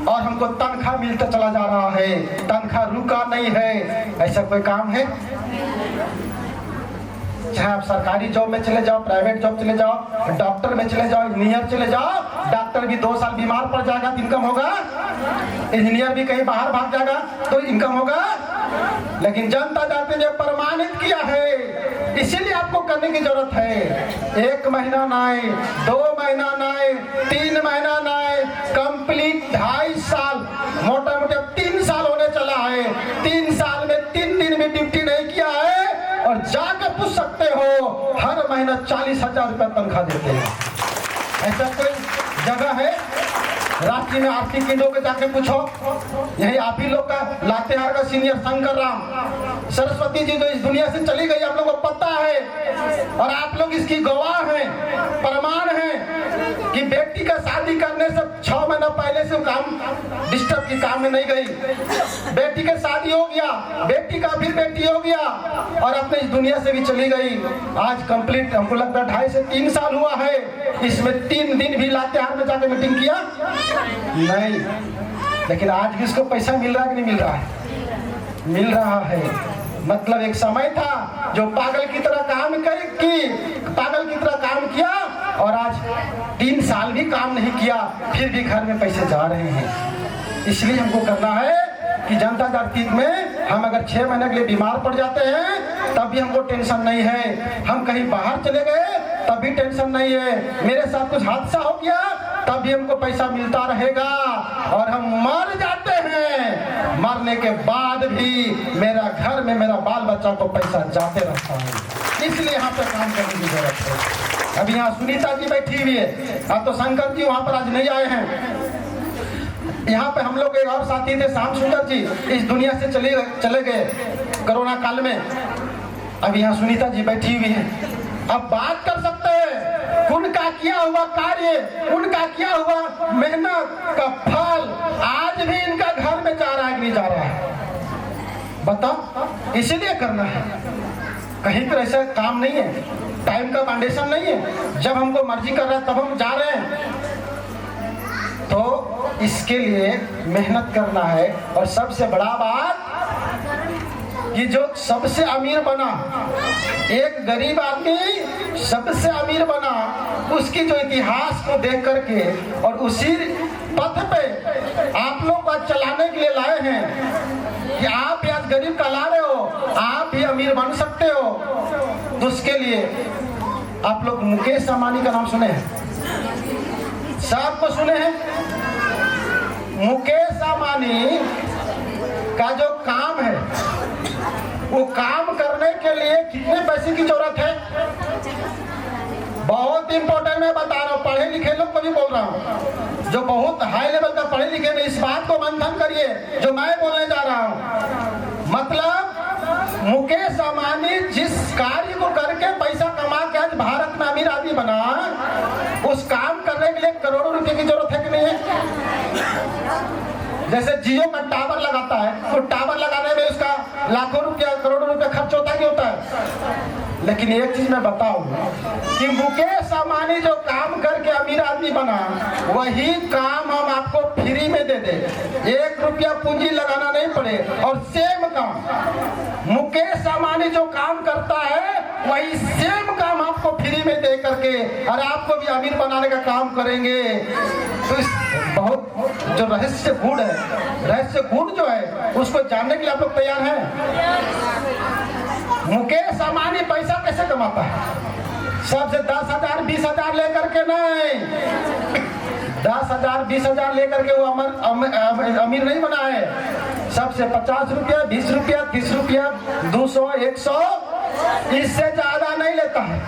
Speaker 2: और हमको तनख्वाह मिलता चला जा रहा है, तनख्वाह रुका नहीं है। ऐसा कोई काम है? चाहे आप सरकारी जॉब में चले जाओ, प्राइवेट जॉब चले जाओ, डॉक्टर में चले जाओ, इंजीनियर चले जाओ, डॉक्टर भी 2 साल बीमार पड़ जाएगा तो इनकम होगा, इंजीनियर भी कहीं बाहर भाग जाएगा तो इनकम होगा। लेकिन जनता जाति ने प्रमाणित किया है, इसीलिए आपको करने की जरूरत है। 1 महीना नहीं, 2 महीना नहीं, 3 महीना नहीं, कंप्लीट 2.5 साल, मोटा मोटा 3 साल होने चला है। 3 साल में 3 दिन भी ड्यूटी नहीं किया है, और जाके पूछ सकते हो, हर महीना 40,000 रुपया तनख्वाह देते हैं। ऐसा कोई जगह है? रांची में आर्थिक केंद्रों के जाके पूछो, यही आप ही लोग का लातेहार का सीनियर शंकर राम सरस्वती जी जो इस दुनिया से चली गई, आप लोगों को पता है और आप लोग इसकी गवाह हैं, प्रमाण हैं कि बेटी का शादी करने से 6 महीना पहले से काम डिस्टर्ब की काम में नहीं गई, बेटी का शादी हो गया, बेटी का फिर बेटी हो गया और अपने इस दुनिया से भी चली गई। आज कंप्लीट हमको लगता है 2.5 से 3 साल हुआ है, इसमें 3 दिन भी लातेहार में जाकर मीटिंग किया नहीं, लेकिन आज भी इसको पैसा मिल रहा है कि नहीं मिल रहा है? मिल रहा है। मतलब एक समय था जो पागल की तरह काम पागल की तरह काम किया और आज 3 साल भी काम नहीं किया, फिर भी घर में पैसे जा रहे हैं। इसलिए हमको करना है कि जनता जागृति में हम अगर 6 महीने के लिए बीमार पड़ जाते हैं तब भी हमको टेंशन नहीं है, हम कहीं बाहर चले गए तब भी टेंशन नहीं है, मेरे साथ कुछ हादसा हो गया तब भी हमको पैसा मिलता रहेगा और हम मर जाते हैं, मरने के बाद भी मेरा घर में मेरा बाल बच्चा को पैसा जाते रहता है। इसलिए यहाँ पे काम करने की जरूरत है। अभी यहाँ सुनीता जी बैठी हुई है, अब तो शंकर जी वहाँ पर आज नहीं आए हैं। यहाँ पे हम लोग एक और साथी थे श्याम सुंदर जी, इस दुनिया से चले गए कोरोना काल में। अब यहाँ सुनीता जी बैठी हुई है, अब बात कर सकते हैं उनका किया हुआ कार्य, उनका किया हुआ मेहनत का फल आज भी इनका घर में जा रहा है कि नहीं जा रहा है? बताओ। इसीलिए करना है, कहीं पर ऐसा काम नहीं है, टाइम का फाउंडेशन नहीं है, जब हमको मर्जी कर रहा है तब हम जा रहे हैं। तो इसके लिए मेहनत करना है। और सबसे बड़ा बात कि जो सबसे अमीर बना, एक गरीब आदमी सबसे अमीर बना, उसकी जो इतिहास को देख करके और उसी पथ पे आप लोग को चलाने के लिए लाए हैं कि आप भी आज गरीब कहला रहे हो, आप भी अमीर बन सकते हो। तो उसके लिए आप लोग मुकेश अंबानी का नाम सुने हैं? सबको सुने हैं? मुकेश अंबानी का जो काम है वो काम करने के लिए कितने पैसे की जरूरत है? बहुत इंपॉर्टेंट मैं बता रहा हूँ, पढ़े लिखे लोग को भी बोल रहा हूँ, जो बहुत हाई लेवल का पढ़े लिखे में इस बात को मंथन करिए जो मैं बोलने जा रहा हूँ। मतलब मुकेश अंबानी जिस कार्य को करके पैसा कमा के आज भारत में अमीर आदमी बना, उस काम करने के लिए करोड़ों रुपए की जरूरत है कि नहीं है? जैसे जियो का टावर लगाता है तो टावर लगाने में उसका लाखों रुपया करोड़ों रुपया खर्च होता है, होता है। लेकिन एक चीज मैं बताऊं कि मुकेश अंबानी जो काम करके अमीर आदमी बना, वही काम हम आपको फ्री में दे दे, 1 रुपया पूंजी लगाना नहीं पड़े। और सेम काम मुकेश अंबानी जो काम करता है वही सेम काम आपको फ्री में दे करके और आपको भी अमीर बनाने का काम करेंगे। तो इस बहुत जो रहस्य गुण है, रहस्य गुण जो है उसको जानने के लिए आप लोग तैयार हैं? मुकेश अंबानी पैसा कैसे कमाता है? सबसे 10,000 20,000 लेकर के नहीं, 10,000 20,000 लेकर के वो अमीर नहीं बना है। सबसे 50 रुपया 20 रुपया 30 रुपया 200 100 इससे ज्यादा नहीं लेता है।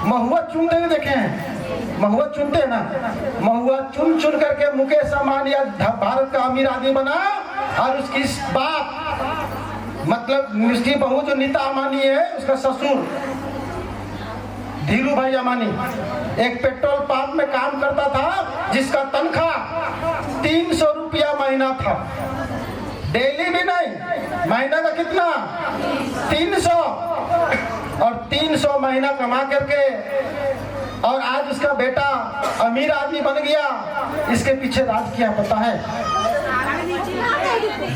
Speaker 2: महुआ चुनते हुए देखे हैं, महुआ चुनते हैं ना, महुआ चुन चुन करके मुकेश अंबानी भारत का अमीर आदमी बना। और उसकी बाप मतलब उसकी बहू जो नीता अंबानी है, उसका ससुर धीरू भाई अंबानी एक पेट्रोल पंप में काम करता था जिसका तनख्वाह 300 रुपया महीना था। डेली भी नहीं, महीना का कितना? 300। और 300 महीना कमा करके और आज उसका बेटा अमीर आदमी बन गया। इसके पीछे राज क्या पता है?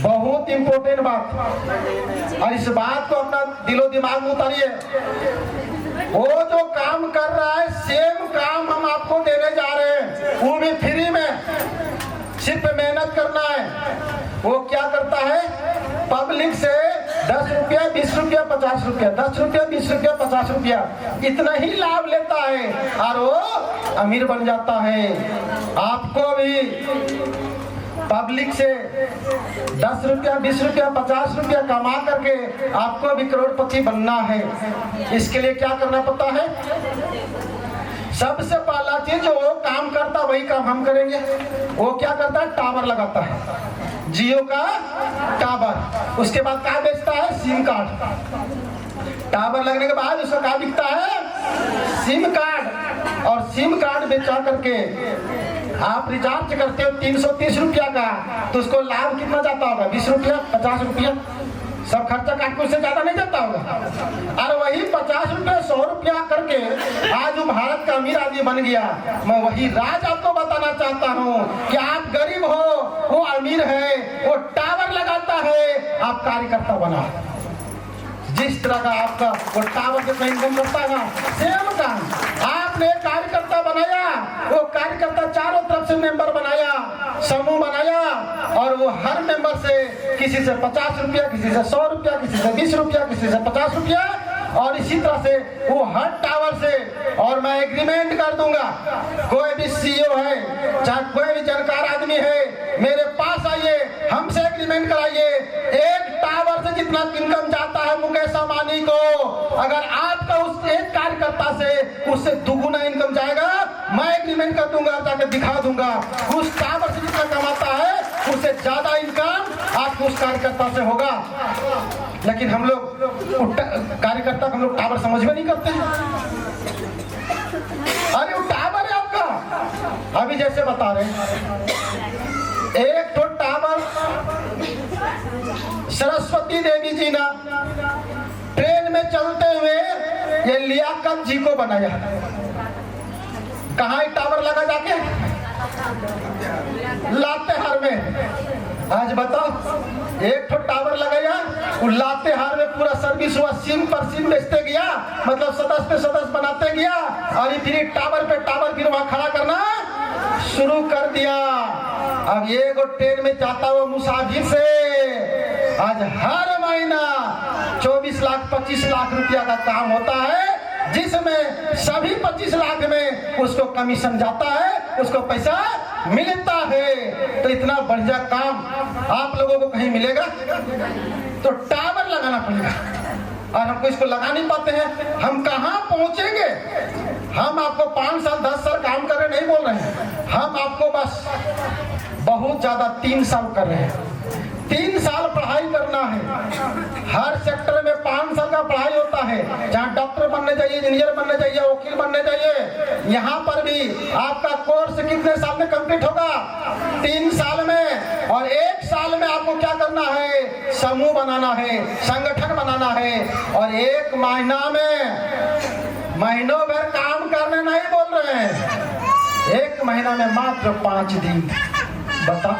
Speaker 2: बहुत इंपॉर्टेंट बात, और इस बात को अपना दिलो दिमाग में उतारिए। वो जो काम कर रहा है सेम काम हम आपको देने जा रहे हैं, वो भी फ्री में, सिर्फ मेहनत करना है। वो क्या करता है? पब्लिक से 10 रुपया 20 रुपया 50 रुपया 10 रुपया 20 रुपया 50 रुपया इतना ही लाभ लेता है और वो अमीर बन जाता है। आपको भी पब्लिक से 10 रुपया 20 रुपया 50 रुपया कमा करके आपको भी करोड़पति बनना है। इसके लिए क्या करना पड़ता है? सबसे पहला चीज जो वो काम करता वही काम हम करेंगे। वो क्या करता है? टावर लगाता है, जियो का टावर। उसके बाद क्या बेचता है? SIM card. टावर लगने के बाद उसका क्या बिकता है? SIM card. और सिम कार्ड बेचा करके आप रिचार्ज करते हो 330 रुपया का, तो उसको लाभ कितना जाता होगा? 20 रुपया, 50 रुपया, सब खर्चा काट के उससे ज्यादा नहीं जाता होगा। और वही 50 रुपया 100 रुपया करके आज वो भारत का अमीर आदमी बन गया। मैं वही राज आपको बताना चाहता हूँ कि आप गरीब हो, वो अमीर है, वो टावर लगाता है, आप कार्यकर्ता बना। जिस तरह का आपका वो टावर से इनकम करता है ना, सेम काम आपने कार्यकर्ता बनाया। वो कार्यकर्ता चारों तरफ से मेंबर बनाया, समूह बनाया, और वो हर मेंबर से किसी से 50 रुपया, किसी से 100 रुपया, किसी से 20 रुपया, किसी से 50 रुपया, और इसी तरह से वो हर टावर से। और मैं एग्रीमेंट कर दूंगा, कोई भी सीईओ है, चाहे कोई भी जानकार आदमी है, मेरे पास आइए, हमसे एग्रीमेंट कराइए। एक टावर से जितना इनकम जाता है मुकेश अंबानी को, अगर आपका उस एक कार्यकर्ता से उससे दुगुना इनकम जाएगा, मैं एग्रीमेंट कर दूंगा, जाकर दिखा दूंगा। उस टावर से जितना कमाता है उससे ज्यादा इनकम आपको उस कार्यकर्ता से होगा। लेकिन हम लोग कार्यकर्ता को हम लोग टावर समझ में नहीं करते हैं। अरे वो टावर है आपका। अभी जैसे बता रहे हैं, एक तो टावर सरस्वती देवी जी ना ट्रेन में चलते हुए ये लियाकत जी को बनाया। कहाँ टावर लगा जाके? लातेहार में। आज बताओ, एक तो टावर लगाया, लातेहार में पूरा सर्विस हुआ, सिम पर सिम बेचते गया, मतलब सदस्य पे सदस्य बनाते गया, और फिर टावर पे टावर फिर वहां खड़ा करना शुरू कर दिया। अब ये को ट्रेन में जाता हुआ मुसाफिर से आज हर महीना 24 लाख 25 लाख रुपया का काम होता है, जिसमें सभी 25 लाख में उसको कमीशन जाता है, उसको पैसा मिलता है। तो इतना बढ़िया काम आप लोगों को कहीं मिलेगा? तो टावर लगाना पड़ेगा, और हमको इसको लगा नहीं पाते हैं। हम कहाँ पहुंचेंगे? हम आपको 5 साल 10 साल काम कर रहे नहीं बोल रहे हैं, हम आपको बस बहुत ज्यादा 3 साल कर रहे हैं। 3 साल पढ़ाई करना है। हर सेक्टर में 5 साल का पढ़ाई होता है, जहाँ डॉक्टर बनने चाहिए, इंजीनियर बनने चाहिए, वकील बनने चाहिए। यहाँ पर भी आपका कोर्स कितने साल में कंप्लीट होगा? 3 साल में। और 1 साल में आपको क्या करना है? समूह बनाना है, संगठन बनाना है। और 1 महीना में महीनों भर काम करने नहीं बोल रहे हैं, 1 महीना में मात्र 5 दिन। बता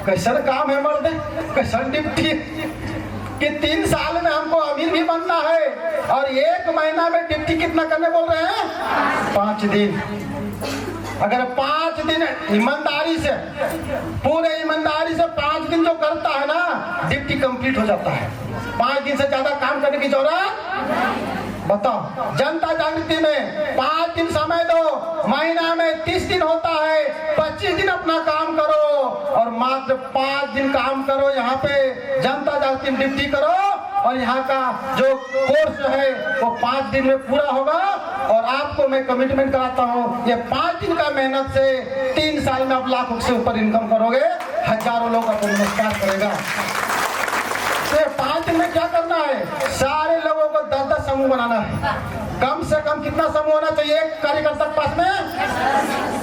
Speaker 2: कैसा काम है मर्द, कैसा डिप्टी कि 3 साल में हमको अमीर भी बनना है, और 1 महीना में डिप्टी कितना करने बोल रहे हैं? 5 दिन। अगर 5 दिन ईमानदारी से, पूरे ईमानदारी से 5 दिन जो करता है ना, डिप्टी कंप्लीट हो जाता है। 5 दिन से ज्यादा काम करने की जरूरत। बताओ, जनता जागृति में 5 दिन समय दो, महीना में 30 दिन होता है, 25 दिन अपना काम करो, और मात्र 5 दिन काम करो। यहाँ पे जनता जागृति में ड्यूटी करो, और यहाँ का जो कोर्स है वो 5 दिन में पूरा होगा। और आपको मैं कमिटमेंट कराता हूँ, ये 5 दिन का मेहनत से 3 साल में आप लाखों से ऊपर इनकम करोगे, हजारों लोग आपको नमस्कार करेगा। 5 दिन में क्या करना है? सारे लोगों को 10-10 समूह बनाना है। कम से कम कितना समूह होना चाहिए कार्यकर्ता के पास में?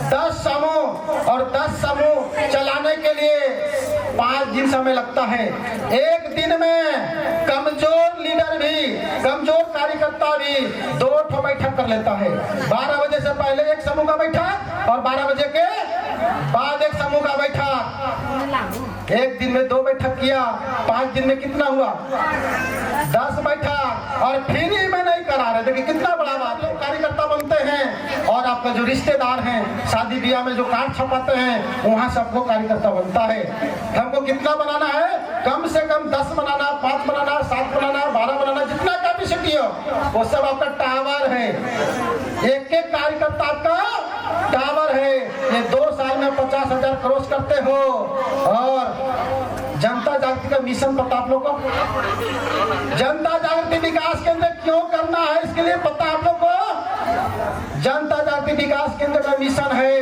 Speaker 2: 10 समूह। और 10 समूह चलाने के लिए 5 दिन समय लगता है। 1 दिन में कमजोर लीडर भी, कमजोर कार्यकर्ता भी 2 बैठक कर लेता है। 12 बजे से पहले 1 समूह का बैठक, और 12 बजे के बाद 1 समूह का बैठक। 1 दिन में 2 बैठक किया, 5 दिन में कितना हुआ? 10 बैठक। और फ्री में नहीं करा रहे, देखिए कितना बड़ा बात है। कार्यकर्ता बनते हैं, और आपका जो रिश्तेदार हैं, शादी ब्याह में जो कार्ड छपाते हैं, वहां सबको कार्यकर्ता बनता है। हमको कितना बनाना है? कम से कम 10 बनाना, 5 बनाना, 7 बनाना, 12 बनाना, जितना कैपेसिटी हो वो सब आपका टावर है। एक कार्यकर्ता आपका टावर है। ये 2 साल में 50,000 क्रॉस करते हो। और जनता जागृति का मिशन पता आप लोग को? जनता जागृति विकास केंद्र क्यों करना है, इसके लिए पता आप लोग को? जनता जागृति विकास मिशन है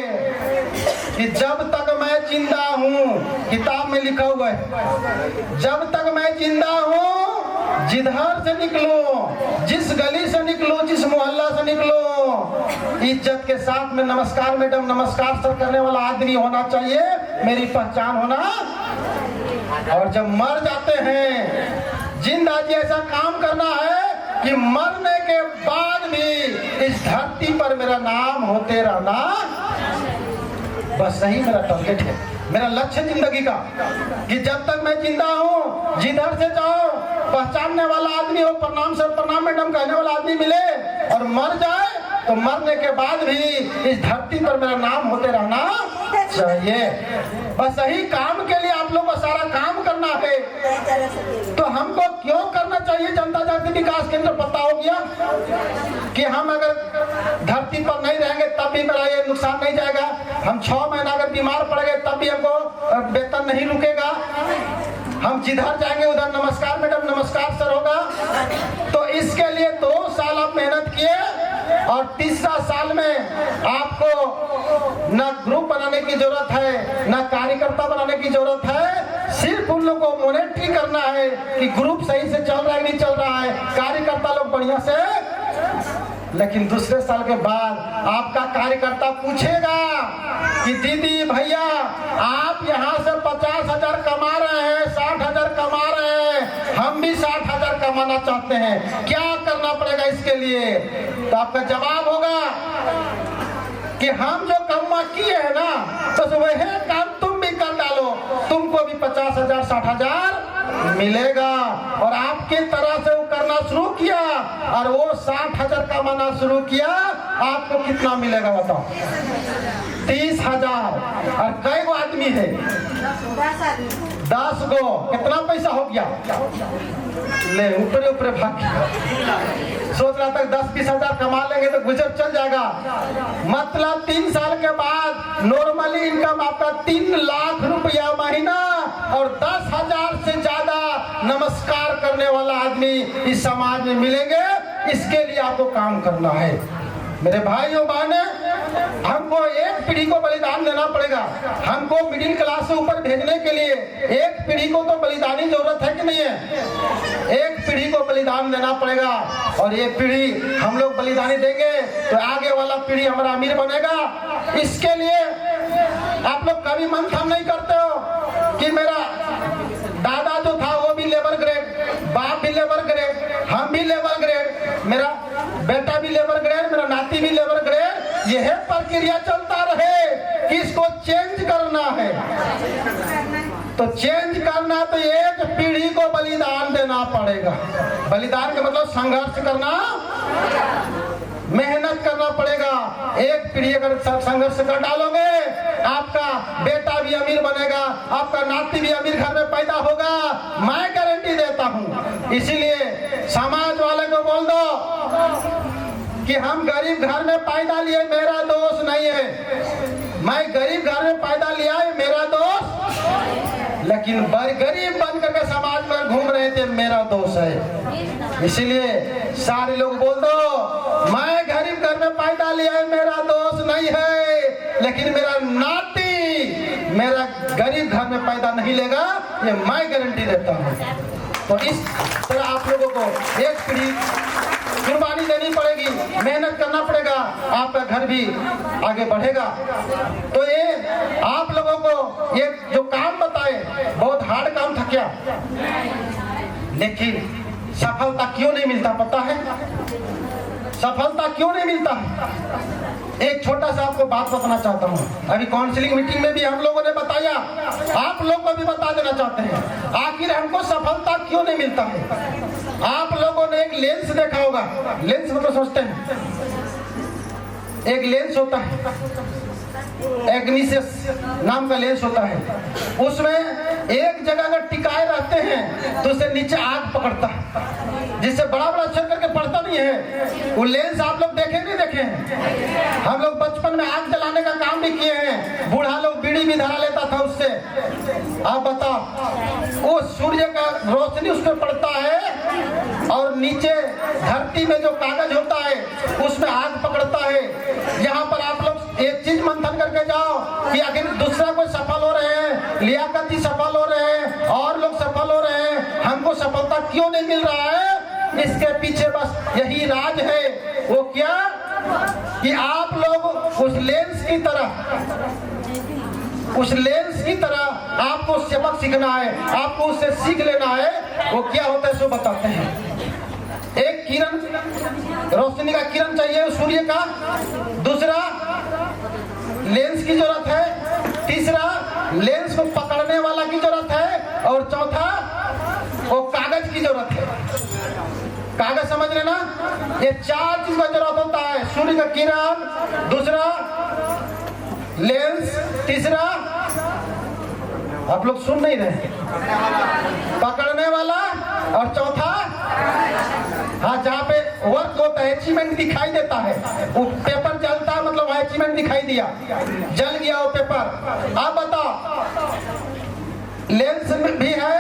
Speaker 2: कि जब तक मैं जिंदा हूँ, किताब में लिखा हुआ है, जब तक मैं जिंदा हूँ, जिधर से निकलो, जिस गली से निकलो, जिस मोहल्ला से निकलो, इज्जत के साथ में नमस्कार मैडम, नमस्कार सर करने वाला आदमी होना चाहिए, मेरी पहचान होना। और जब मर जाते हैं, जिंदा जी ऐसा काम करना है कि मरने के बाद भी इस धरती पर मेरा नाम होते रहना, बस सही मेरा टारगेट है, मेरा लक्ष्य जिंदगी का। कि जब तक मैं जिंदा हूँ, जिधर से जाओ, पहचानने वाला आदमी हो, प्रणाम सर, प्रणाम मैडम कहने वाला आदमी मिले, और मर जाए तो मरने के बाद भी इस धरती पर मेरा नाम होते रहना चाहिए। बस सही काम के लिए आप लोग को सारा काम करना है। तो हमको क्यों करना चाहिए जनता जागृति विकास केंद्र? पता हो गया कि हम अगर धरती पर नहीं रहेंगे तब भी मेरा ये नुकसान नहीं जाएगा। हम 6 महीना अगर बीमार पड़ गए तब भी हमको वेतन नहीं रुकेगा। हम जिधर जाएंगे उधर नमस्कार मैडम, नमस्कार सर होगा। तो इसके लिए 2 साल आप मेहनत किए, और तीसरा साल में आपको ना ग्रुप बनाने की जरूरत है, ना कार्यकर्ता बनाने की जरूरत है। सिर्फ उन लोगों को मॉनिटरिंग करना है कि ग्रुप सही से चल रहा है नहीं चल रहा है, कार्यकर्ता लोग बढ़िया से। लेकिन दूसरे साल के बाद आपका कार्यकर्ता पूछेगा कि दीदी भैया आप यहाँ से 50,000 कमा रहे हैं, 60,000 कमा रहे हैं, हम भी 60,000 कमाना चाहते हैं, क्या करना पड़ेगा इसके लिए? तो आपका जवाब होगा कि हम जो कमा किए हैं ना, तो वही काम तुम भी कर डालो, तुमको भी 50,000 60,000 मिलेगा। और आपके तरह से वो करना शुरू किया और वो 60,000 कमाना शुरू किया, आपको कितना मिलेगा बताओ? 30,000। और कई गो आदमी है? 10 गो। कितना पैसा हो गया? ले ऊपर ऊपर भाग गया। सोच रहा था 10-20,000 कमा लेंगे तो गुजर चल जाएगा। मतलब 3 साल के बाद नॉर्मली इनकम आपका 3 लाख रुपया महीना, और 10,000 से ज्यादा नमस्कार करने वाला आदमी इस समाज में मिलेंगे। इसके लिए आपको काम करना है मेरे भाइयों बहने। हमको एक पीढ़ी को बलिदान देना पड़ेगा। हमको मिडिल क्लास से ऊपर भेजने के लिए एक पीढ़ी को तो बलिदान की जरूरत है कि नहीं है? एक पीढ़ी को बलिदान देना पड़ेगा, और ये पीढ़ी हम लोग बलिदानी देंगे तो आगे वाला पीढ़ी हमारा अमीर बनेगा। इसके लिए आप लोग कभी मंथन नहीं करते हो कि मेरा दादा जो था वो भी लेबर ग्रेड, बाप भी लेबर ग्रेड, हम भी लेबर ग्रेड, मेरा बेटा भी लेबर ग्रेड, मेरा नाती भी लेबर ग्रेड। यह प्रक्रिया चलता रहे कि इसको चेंज करना है। तो चेंज करना तो एक पीढ़ी को बलिदान देना पड़ेगा। बलिदान का मतलब संघर्ष करना, मेहनत करना पड़ेगा। एक पीढ़ी अगर संघर्ष कर डालोगे, आपका बेटा भी अमीर बनेगा, आपका नाती भी अमीर घर में पैदा होगा, मैं गारंटी देता हूँ। इसीलिए समाज वाले को बोल दो कि हम गरीब घर में पैदा लिए, मेरा दोष नहीं है। मैं गरीब घर में पैदा लिया है, मेरा दोष, लेकिन गरीब बन करके समाज में घूम रहे थे, मेरा दोष है। इसीलिए सारे लोग बोल दो, मैं गरीब घर में पैदा लिया है, मेरा दोष नहीं है, लेकिन मेरा नाती मेरा गरीब घर में पैदा नहीं लेगा, ये मैं गारंटी देता हूँ। तो इस तरह आप लोगों को एक पीढ़ी कुर्बानी देनी पड़ेगी, मेहनत करना पड़ेगा, आपका घर भी आगे बढ़ेगा। तो ये आप लोगों को ये जो काम बताए बहुत हार्ड काम था क्या, लेकिन सफलता क्यों नहीं मिलता पता है? सफलता क्यों नहीं मिलता? एक छोटा सा आपको बात बताना चाहता हूँ। अभी काउंसलिंग मीटिंग में भी हम लोगों ने बताया, आप लोग को भी बता देना चाहते हैं, आखिर हमको सफलता क्यों नहीं मिलता है। आप लोगों ने एक लेंस देखा होगा, लेंस मतलब सोचते हैं, एक लेंस होता है, एग्निसिस नाम का लेंस होता है, उसमें एक जगह अगर टिकाए रहते हैं तो उसे नीचे आग पकड़ता है, जिससे बड़ा बड़ा अक्षर करके पड़ता नहीं है। वो लेंस आप लोग देखे नहीं देखे हैं? हम लोग बचपन में आग जलाने का काम भी किए हैं, बूढ़ा लोग बीड़ी भी धरा लेता था उससे। आप बताओ, वो सूर्य का रोशनी उस पर पड़ता है और नीचे धरती में जो कागज होता है उसमें आग पकड़ता है। यहाँ पर आप लोग एक चीज दूसरा कोई सफल हो रहे हैं, लियाकत जी सफल हो रहे हैं, और लोग सफल हो रहे हैं, हमको सफलता क्यों नहीं मिल रहा है? इसके पीछे बस यही राज है। वो क्या कि आप लोग उस लेंस की तरह आपको सबक सीखना है, आपको उससे सीख लेना है। वो क्या होता है सो बताते हैं। एक किरण, रोशनी का किरण चाहिए सूर्य का, दूसरा लेंस की जरूरत है, तीसरा लेंस को पकड़ने वाला की जरूरत है, और चौथा वो कागज की जरूरत है। कागज समझ लेना, ये 4 चीज का जरूरत होता है। सूर्य का किरण, दूसरा लेंस, तीसरा आप लोग सुन नहीं रहे, पकड़ने वाला, और चौथा हाँ जहाँ पे वर्क होता है, अचीवमेंट दिखाई देता है, वो पेपर जलता है मतलब अचीवमेंट दिखाई दिया, जल गया वो पेपर। अब बताओ, लेंस भी है,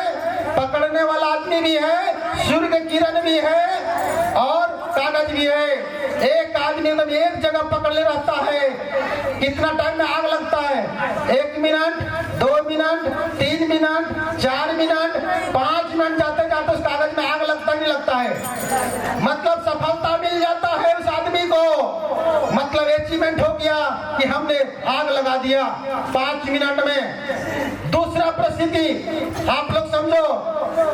Speaker 2: पकड़ने वाला आदमी भी है, सूर्य की किरण भी है, और कागज भी है। एक आदमी एकदम एक जगह पकड़े रहता है, कितना टाइम में आग लगता है? 1 minute, 2 minute, 3 minute, 4 minute, 5 minute जाते जाते उस कागज में आग लगता ही नहीं लगता है। मतलब सफलता मिल जाता है उस आदमी को, मतलब अचीवमेंट हो गया कि हमने आग लगा दिया 5 मिनट में। दूसरा परिस्थिति आप लोग समझो,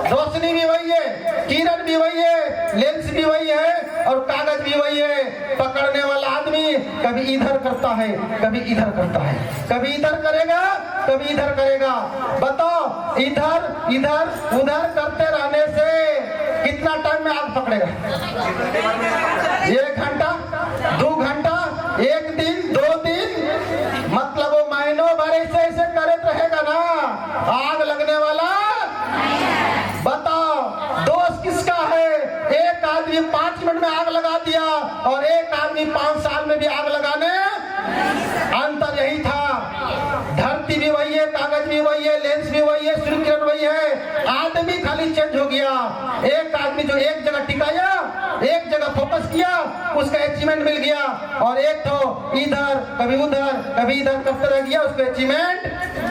Speaker 2: रोशनी भी वही है, किरण भी वही है, लेंस भी वही है, और कागज भी वही है। पकड़ने वाला आदमी कभी इधर करता है, कभी इधर करता है, कभी इधर करेगा, कभी इधर करेगा। बताओ, इधर इधर उधर करते रहने से कितना टाइम में आग पकड़ेगा? 1 घंटा, 2 घंटा, 1 दिन, 2 दिन, मतलब वो महीनों भर ऐसे करते रहेगा ना, आग लगने वाला। बताओ, दोस्त किसका है? एक आदमी 5 मिनट में आग लगा दिया, और एक आदमी 5 साल में भी आग लगाने। अंतर यही था, धरती भी वही है, कागज भी वही है, लेंस भी वही है, सूर्य किरण वही है, आदमी खाली चेंज हो गया। एक आदमी जो एक जगह टिकाया, एक जगह फोकस किया, उसका अचीवमेंट मिल गया, और एक तो इधर कभी उधर कभी इधर करते रह गया, उसको अचीवमेंट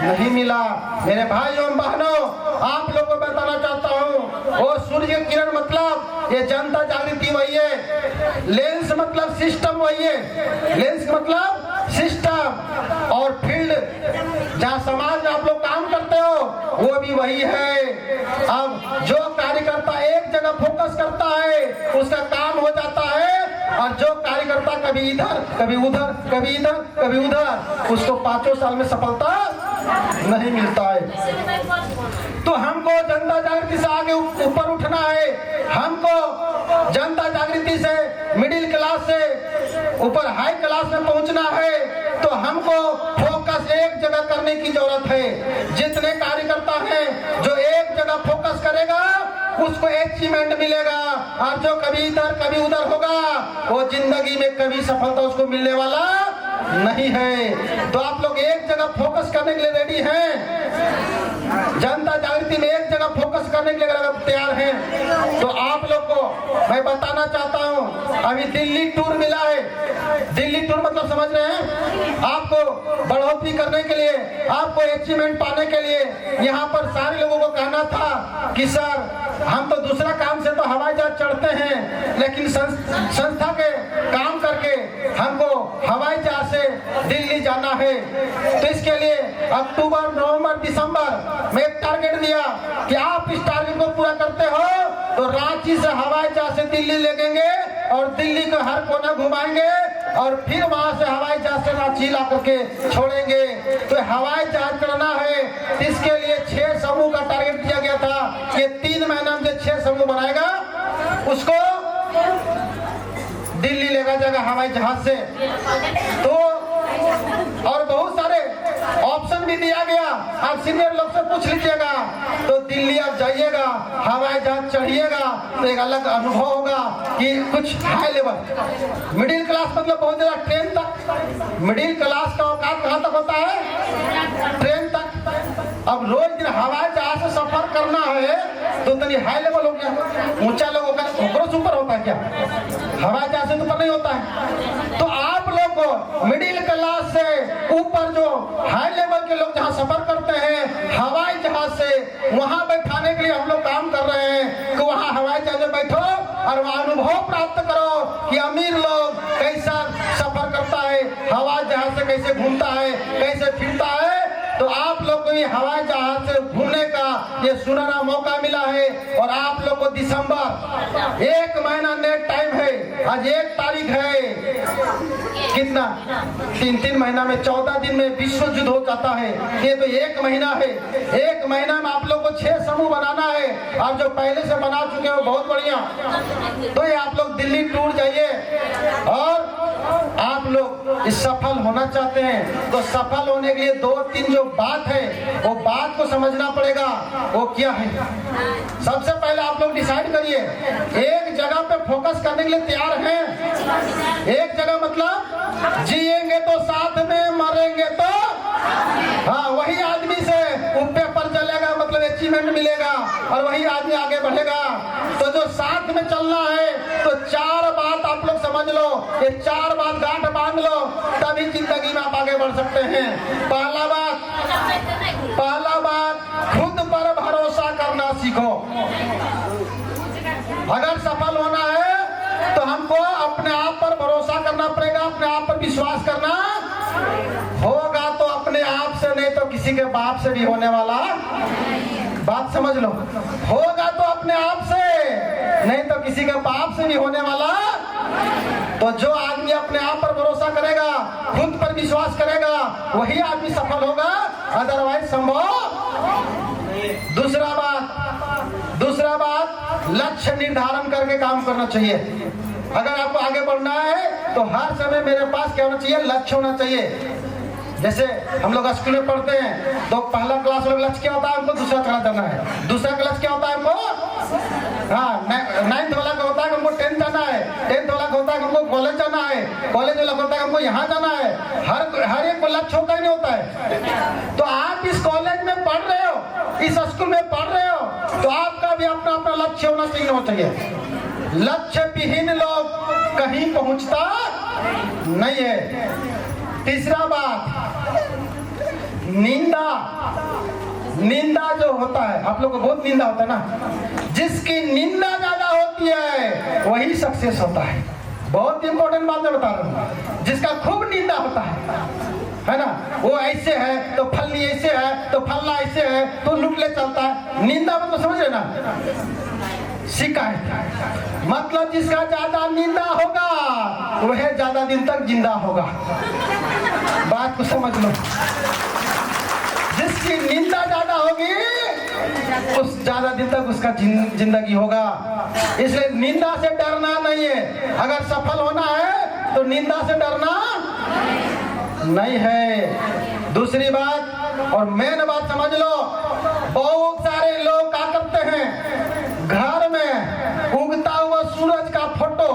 Speaker 2: नहीं मिला। मेरे भाइयों और बहनों, आप लोगों को बताना चाहता हूँ, वो सूर्य किरण मतलब ये जनता जागृति वही है, लेंस मतलब सिस्टम वही है, लेंस मतलब सिस्टम, और फील्ड जहाँ समाज में आप लोग काम करते हो वो भी वही है। अब जो कार्यकर्ता एक जगह फोकस करता है उसका काम हो जाता है, और जो कार्यकर्ता कभी इधर कभी उधर कभी इधर कभी उधर, उसको 5 साल में सफलता नहीं मिलता है। तो हमको जनता जागृति से आगे ऊपर उठना है, हमको जनता जागृति से मिडिल क्लास से ऊपर हाई क्लास में पहुंचना है। तो हमको फोकस एक जगह करने की जरूरत है। जितने कार्यकर्ता हैं जो एक जगह फोकस करेगा उसको अचीवमेंट मिलेगा, और जो कभी इधर कभी उधर होगा वो जिंदगी में कभी सफलता उसको मिलने वाला नहीं है। तो आप लोग एक जगह फोकस करने के लिए रेडी हैं? जनता जागृति में एक जगह फोकस करने के लिए अगर तैयार हैं तो आप लोग को मैं बताना चाहता हूं, अभी दिल्ली टूर मिला है। दिल्ली टूर मतलब समझ रहे हैं? आपको बढ़ोतरी करने के लिए, आपको अचीवमेंट पाने के लिए यहाँ पर सारे लोगों को कहना था कि सर हम तो दूसरा काम से तो हवाई जहाज चढ़ते हैं, लेकिन संस्था के काम करके हमको हवाई जहाज से दिल्ली जाना है। तो इसके लिए अक्टूबर, नवंबर, दिसंबर में एक टारगेट दिया कि आप इस टारगेट को पूरा करते हो तो रांची से हवाई जहाज से दिल्ली लेंगे और दिल्ली को हर कोना घुमाएंगे, और फिर वहां से हवाई जहाज से रांची ला करके छोड़ेंगे। तो हवाई जहाज करना है, इसके लिए 6 समूह का टारगेट दिया गया था कि 3 महीना में 6 समूह बनाएगा, उसको दिल्ली लेगा जाएगा हवाई जहाज से। तो और बहुत सारे ऑप्शन भी दिया गया, आप सीनियर लोग से पूछ लीजिएगा। तो दिल्ली आप जाइएगा, हवाई जहाज चढ़िएगा तो एक अलग अनुभव होगा कि कुछ हाई लेवल। मिडिल क्लास मतलब बहुत ज्यादा ट्रेन तक, मिडिल क्लास का औकात कहाँ तक होता है? ट्रेन तक। अब रोज दिन हवाई जहाज से सफर करना है तो तनी हाई लेवल हो गया, ऊंचा लोग होगा, ऊपर होता है क्या? हवाई जहाज से ऊपर नहीं होता है। तो आप लोग को मिडिल क्लास से ऊपर जो हाई लेवल के लोग जहाँ सफर करते हैं हवाई जहाज से, वहां बैठाने के लिए हम लोग काम कर रहे हैं कि वहां हवाई जहाज में बैठो और वहां अनुभव प्राप्त करो कि अमीर लोग कैसा सफर करता है, हवाई जहाज से कैसे घूमता है, कैसे फिरता है। तो आप लोग को भी हवाई जहाज से घूमने का ये सुनहरा मौका मिला है। और आप लोग को दिसंबर 1 महीना नेट टाइम है, आज 1 तारीख है, कितना 3 महीना में 14 दिन में विश्व युद्ध हो जाता है। ये तो 1 महीना है, 1 महीना में आप लोग को 6 समूह बनाना है। आप जो पहले से बना चुके हो बहुत बढ़िया। तो ये आप लोग दिल्ली टूर जाइए और आप लोग इस सफल होना चाहते हैं तो सफल होने के लिए 2-3 जो बात है वो बात को समझना पड़ेगा। वो क्या है? सबसे पहले आप लोग डिसाइड करिए, एक जगह पे फोकस करने के लिए तैयार हैं? एक जगह मतलब जिएंगे तो साथ में, मरेंगे तो हाँ, वही आदमी से पेपर चलेगा, मतलब अचीवमेंट मिलेगा और वही आदमी आगे बढ़ेगा। तो जो साथ में चलना है तो 4 बात आप लोग समझ लो, ये 4 बात गांठ बांध लो, तभी जिंदगी में आप आगे बढ़ सकते हैं। पहला बात खुद पर भरोसा करना सीखो। अगर सफल होना है तो हमको अपने आप पर भरोसा करना पड़ेगा, अपने आप पर विश्वास करना होगा। तो अपने आप से नहीं तो किसी के बाप से भी होने वाला, बात समझ लो, होगा तो अपने आप से नहीं तो किसी के बाप से भी होने वाला। तो जो आदमी अपने आप पर भरोसा करेगा, खुद पर विश्वास करेगा, वही आदमी सफल होगा, अदरवाइज संभव। दूसरा बात लक्ष्य निर्धारण करके काम करना चाहिए। अगर आपको आगे बढ़ना है तो हर समय मेरे पास क्या होना चाहिए? लक्ष्य होना चाहिए। जैसे हम लोग स्कूल में पढ़ते हैं तो पहला क्लास में लक्ष्य क्या होता है? हमको दूसरा क्लास जाना है। दूसरा क्लास क्या होता है? हमको हाँ 9th वाला का होता है हमको 10th जाना है। 10th वाला का होता है हमको कॉलेज जाना है। कॉलेज वाला का होता है हमको यहाँ जाना है। हर एक को लक्ष्य होता ही नहीं होता है। तो आप इस कॉलेज में पढ़ रहे हो, इस स्कूल में पढ़ रहे हो, तो आपका भी अपना अपना लक्ष्य होना चाहिए। लक्ष्य विहीन लोग कहीं पहुंचता नहीं है। तीसरा बात, निंदा जो होता है, आप लोग को बहुत निंदा होता है ना, जिसकी निंदा ज्यादा होती है वही सक्सेस होता है। बहुत इंपॉर्टेंट बात मैं बता रहा हूँ। जिसका खूब निंदा होता है ना, वो ऐसे है तो फलनी ऐसे है तो फलना ऐसे है तो लुटले चलता है। निंदा मतलब समझ रहे ना, शिकायत मतलब जिसका ज्यादा निंदा होगा वह ज्यादा दिन तक जिंदा होगा। बात को समझ लो, जिसकी निंदा ज्यादा होगी उस ज्यादा दिन तक उसका जिंदगी होगा। इसलिए निंदा से डरना नहीं है। अगर सफल होना है तो निंदा से डरना नहीं है। दूसरी बात और मेन बात समझ लो, बहुत सारे लोग क्या करते हैं, घर में उगता हुआ सूरज का फोटो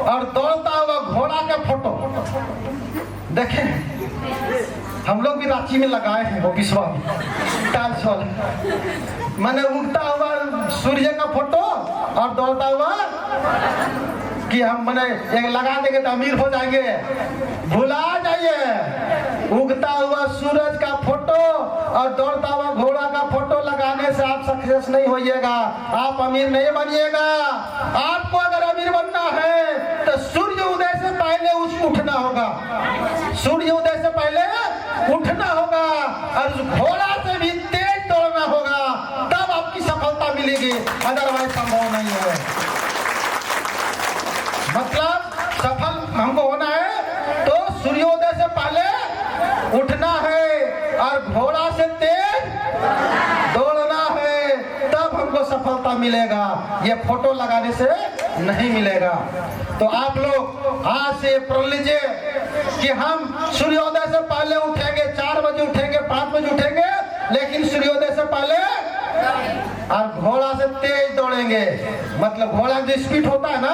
Speaker 2: और दौड़ता हुआ घोड़ा का फोटो देखें। हम लोग भी रांची में लगाए हैं वो विश्वा टाइल्स वाला, मैंने उगता हुआ सूर्य का फोटो और दौड़ता हुआ कि हम मैंने एक लगा देंगे तो अमीर हो जाएंगे। भुला जाइए, उगता हुआ सूरज का फोटो और दौड़ता हुआ घोड़ा का फोटो लगाने से आप सक्सेस नहीं होइएगा, आप अमीर नहीं बनिएगा। आपको अगर अमीर बनना है तो सूर्य उदय से पहले उठना होगा, सूर्य उदय से पहले उठना होगा और उस घोड़ा से भी तेज दौड़ना होगा, तब आपकी सफलता मिलेगी, अदरवाइज संभव नहीं है। मतलब सफल हमको होना है तो सूर्योदय से पहले उठना है और घोड़ा से तेज दौड़ना है, तब हमको सफलता मिलेगा। ये फोटो लगाने से नहीं मिलेगा। तो आप लोग आज से प्रण लीजिए कि हम सूर्योदय से पहले उठेंगे, 4 बजे उठेंगे, 5 बजे उठेंगे, लेकिन सूर्योदय से पहले और घोड़ा से तेज दौड़ेंगे। मतलब घोड़ा जो स्पीड होता है ना,